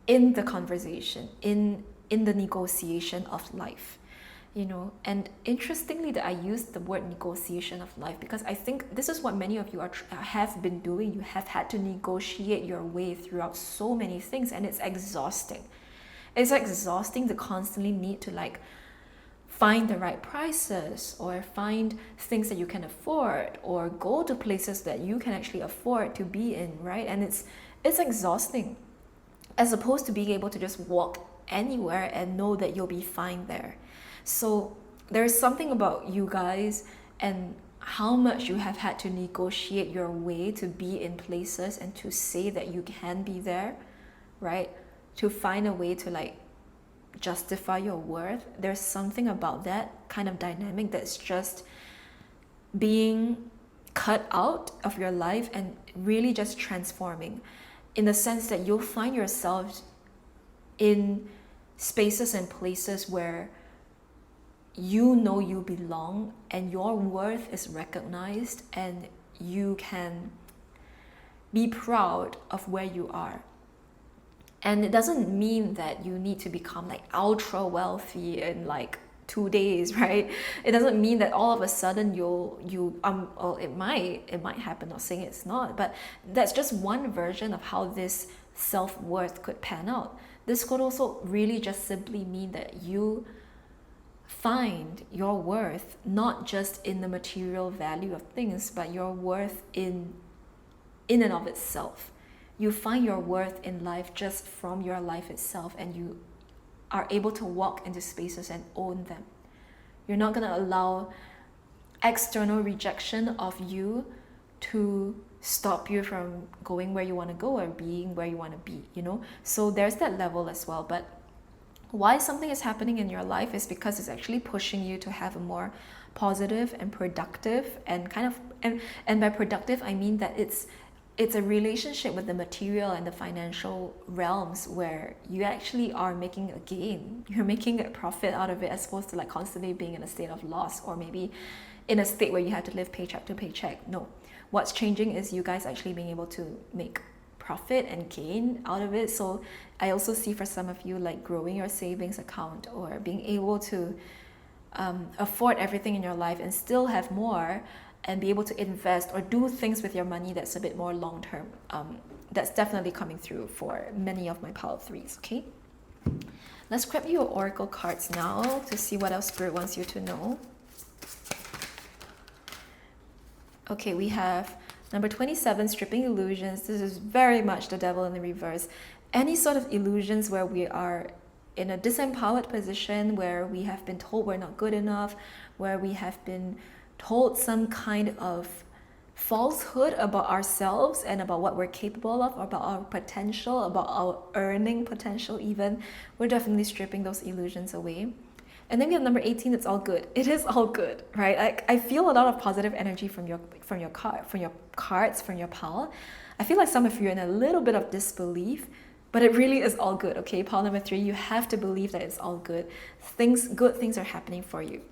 the conversation, in the negotiation of life, you know. And interestingly that I used the word negotiation of life, because I think this is what many of you have been doing. You have had to negotiate your way throughout so many things, and it's exhausting. It's exhausting to constantly need to like find the right prices, or find things that you can afford, or go to places that you can actually afford to be in, right? And it's exhausting, as opposed to being able to just walk anywhere and know that you'll be fine there. So there's something about you guys and how much you have had to negotiate your way to be in places and to say that you can be there, right? To find a way to like justify your worth. There's something about that kind of dynamic that's just being cut out of your life and really just transforming, in the sense that you'll find yourself in spaces and places where you know you belong and your worth is recognized, and you can be proud of where you are. And it doesn't mean that you need to become like ultra wealthy in like 2 days, right? It doesn't mean that all of a sudden well, it might happen, not saying it's not, but that's just one version of how this self-worth could pan out. This could also really just simply mean that you find your worth not just in the material value of things, but your worth in and of itself. You find your worth in life just from your life itself, and you are able to walk into spaces and own them. You're not going to allow external rejection of you to stop you from going where you want to go or being where you want to be, you know? So there's that level as well. But why something is happening in your life is because it's actually pushing you to have a more positive and productive and kind of, and by productive I mean that it's a relationship with the material and the financial realms where you actually are making a gain. You're making a profit out of it, as opposed to like constantly being in a state of loss, or maybe in a state where you have to live paycheck to paycheck. No, what's changing is you guys actually being able to make profit and gain out of it. So I also see for some of you like growing your savings account, or being able to afford everything in your life and still have more, and be able to invest or do things with your money that's a bit more long term. That's definitely coming through for many of my Pile 3s, okay? Let's grab your oracle cards now to see what else Spirit wants you to know. Okay, we have number 27, stripping illusions. This is very much the devil in the reverse. Any sort of illusions where we are in a disempowered position, where we have been told we're not good enough, where we have been told some kind of falsehood about ourselves and about what we're capable of, about our potential, about our earning potential even. We're definitely stripping those illusions away. And then we have number 18, it's all good. It is all good, right? I feel a lot of positive energy from your cards, from your pile. I feel like some of you are in a little bit of disbelief, but it really is all good, okay? Pile number 3, you have to believe that it's all good. Good things are happening for you.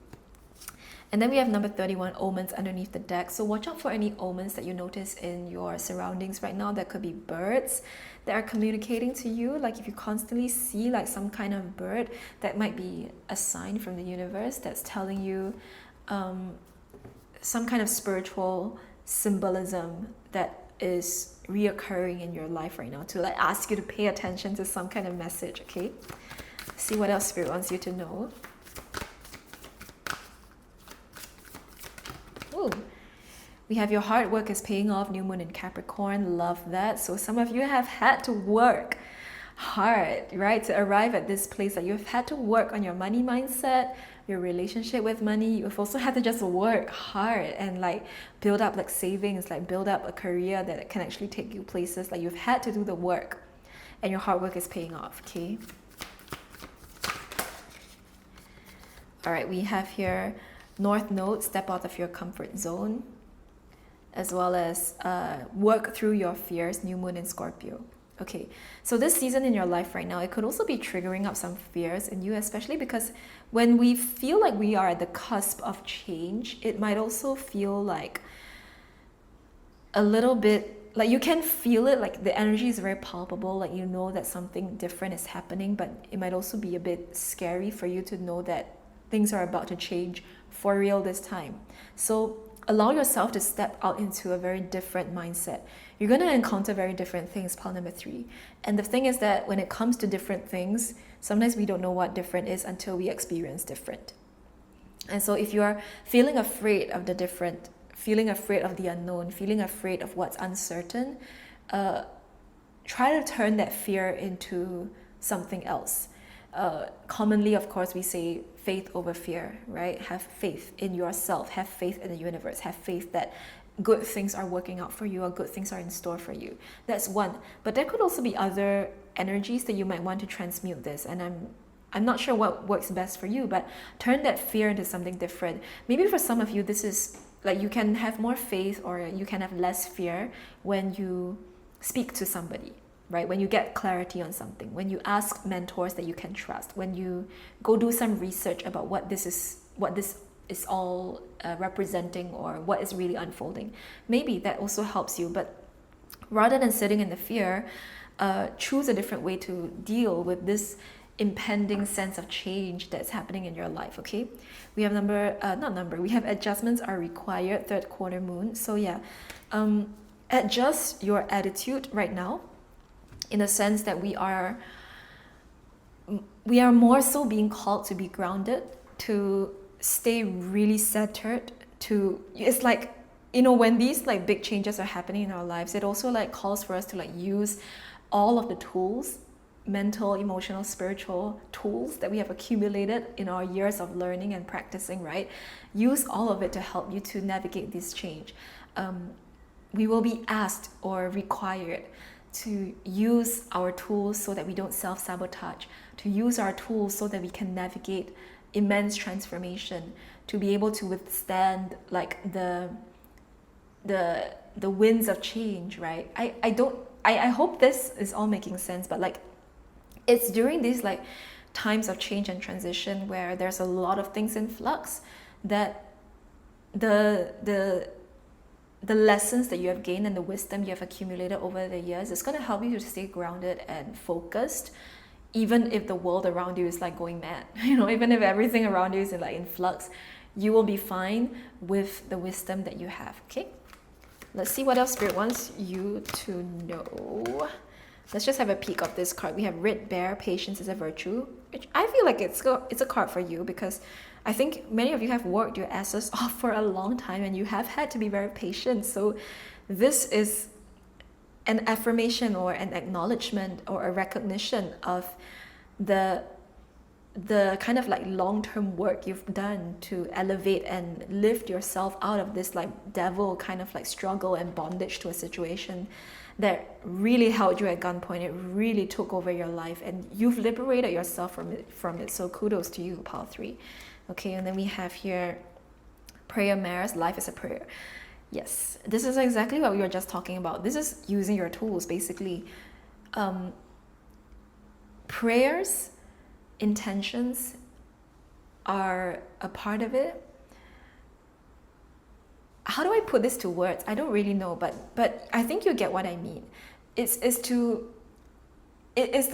And then we have number 31, omens underneath the deck. So watch out for any omens that you notice in your surroundings right now. That could be birds that are communicating to you. Like if you constantly see like some kind of bird, that might be a sign from the universe that's telling you some kind of spiritual symbolism that is reoccurring in your life right now, to like ask you to pay attention to some kind of message, okay? See what else Spirit wants you to know. Ooh. We have your hard work is paying off, new moon in Capricorn. Love that. So some of you have had to work hard, right, to arrive at this place that you've had to work on your money mindset, your relationship with money. You've also had to just work hard and like build up like savings, like build up a career that can actually take you places. Like you've had to do the work and your hard work is paying off, okay? All right, we have here North Node, step out of your comfort zone, as well as work through your fears, new moon in Scorpio. Okay, so this season in your life right now, it could also be triggering up some fears in you, especially because when we feel like we are at the cusp of change, it might also feel like a little bit, like you can feel it, like the energy is very palpable, like you know that something different is happening, but it might also be a bit scary for you to know that things are about to change for real this time. So allow yourself to step out into a very different mindset. You're going to encounter very different things, pile number 3. And the thing is that when it comes to different things, sometimes we don't know what different is until we experience different. And so if you are feeling afraid of the different, feeling afraid of the unknown, feeling afraid of what's uncertain, try to turn that fear into something else. Commonly, of course, we say faith over fear, right? Have faith in yourself, have faith in the universe, have faith that good things are working out for you or good things are in store for you. That's one. But there could also be other energies that you might want to transmute this. And I'm not sure what works best for you, but turn that fear into something different. Maybe for some of you, this is like you can have more faith or you can have less fear when you speak to somebody. Right? When you get clarity on something, when you ask mentors that you can trust, when you go do some research about what this is all representing or what is really unfolding, maybe that also helps you. But rather than sitting in the fear, choose a different way to deal with this impending sense of change that's happening in your life, okay? We have we have adjustments are required, third quarter moon. So yeah, adjust your attitude right now, in the sense that we are more so being called to be grounded, to stay really centered, it's like, you know, when these like big changes are happening in our lives, it also like calls for us to like use all of the tools, mental, emotional, spiritual tools that we have accumulated in our years of learning and practicing, right? Use all of it to help you to navigate this change. We will be asked or required to use our tools so that we don't self-sabotage, to use our tools so that we can navigate immense transformation, to be able to withstand like the winds of change, right? I hope this is all making sense, but like it's during these like times of change and transition where there's a lot of things in flux that the lessons that you have gained and the wisdom you have accumulated over the years is going to help you to stay grounded and focused, even if the world around you is like going mad. You know, even if everything around you is like in flux, you will be fine with the wisdom that you have, okay? Let's see what else Spirit wants you to know. Let's just have a peek of this card. We have Red Bear, Patience is a Virtue. I feel like it's a card for you because I think many of you have worked your asses off for a long time and you have had to be very patient. So this is an affirmation or an acknowledgement or a recognition of the kind of like long-term work you've done to elevate and lift yourself out of this like devil kind of like struggle and bondage to a situation that really held you at gunpoint. It really took over your life and you've liberated yourself from it. So kudos to you, pile 3. Okay, and then we have here prayer matters, life is a prayer. Yes, this is exactly what we were just talking about. This is using your tools basically. Prayers, intentions are a part of it. How do I put this to words? I don't really know, but I think you get what I mean. It's the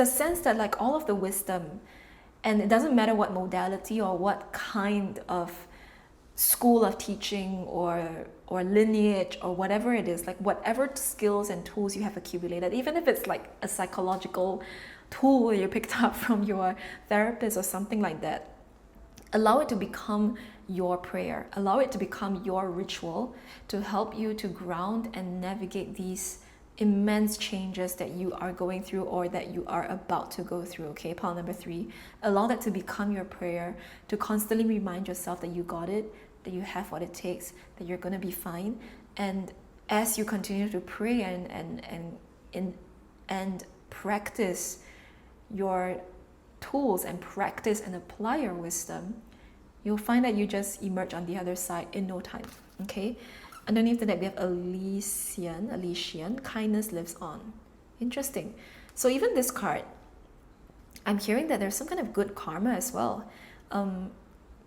sense that like all of the wisdom, and it doesn't matter what modality or what kind of school of teaching or lineage or whatever it is, like whatever skills and tools you have accumulated, even if it's like a psychological tool you picked up from your therapist or something like that, allow it to become your prayer, allow it to become your ritual to help you to ground and navigate these immense changes that you are going through or that you are about to go through. Okay, pile number 3, allow that to become your prayer, to constantly remind yourself that you got it, that you have what it takes, that you're going to be fine. And as you continue to pray and practice your tools and practice and apply your wisdom, you'll find that you just emerge on the other side in no time. Okay, underneath the deck we have Elysian, kindness lives on. Interesting. So even this card, I'm hearing that there's some kind of good karma as well.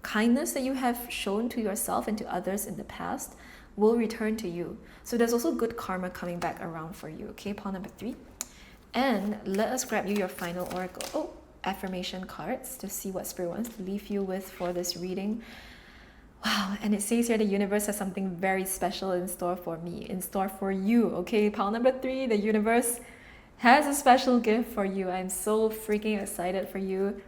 Kindness that you have shown to yourself and to others in the past will return to you. So there's also good karma coming back around for you. Okay, pile number 3. And let us grab you your final oracle affirmation cards to see what Spirit wants to leave you with for this reading. Wow, and it says here the universe has something very special in store for me, in store for you. Okay, pile number 3, the universe has a special gift for you. I'm so freaking excited for you.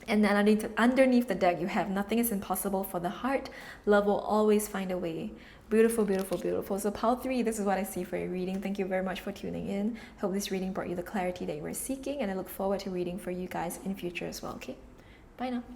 And then underneath the deck you have nothing is impossible for the heart. Love will always find a way. Beautiful, beautiful, beautiful. So pile 3, this is what I see for your reading. Thank you very much for tuning in. Hope this reading brought you the clarity that you were seeking, and I look forward to reading for you guys in future as well. Okay, bye now.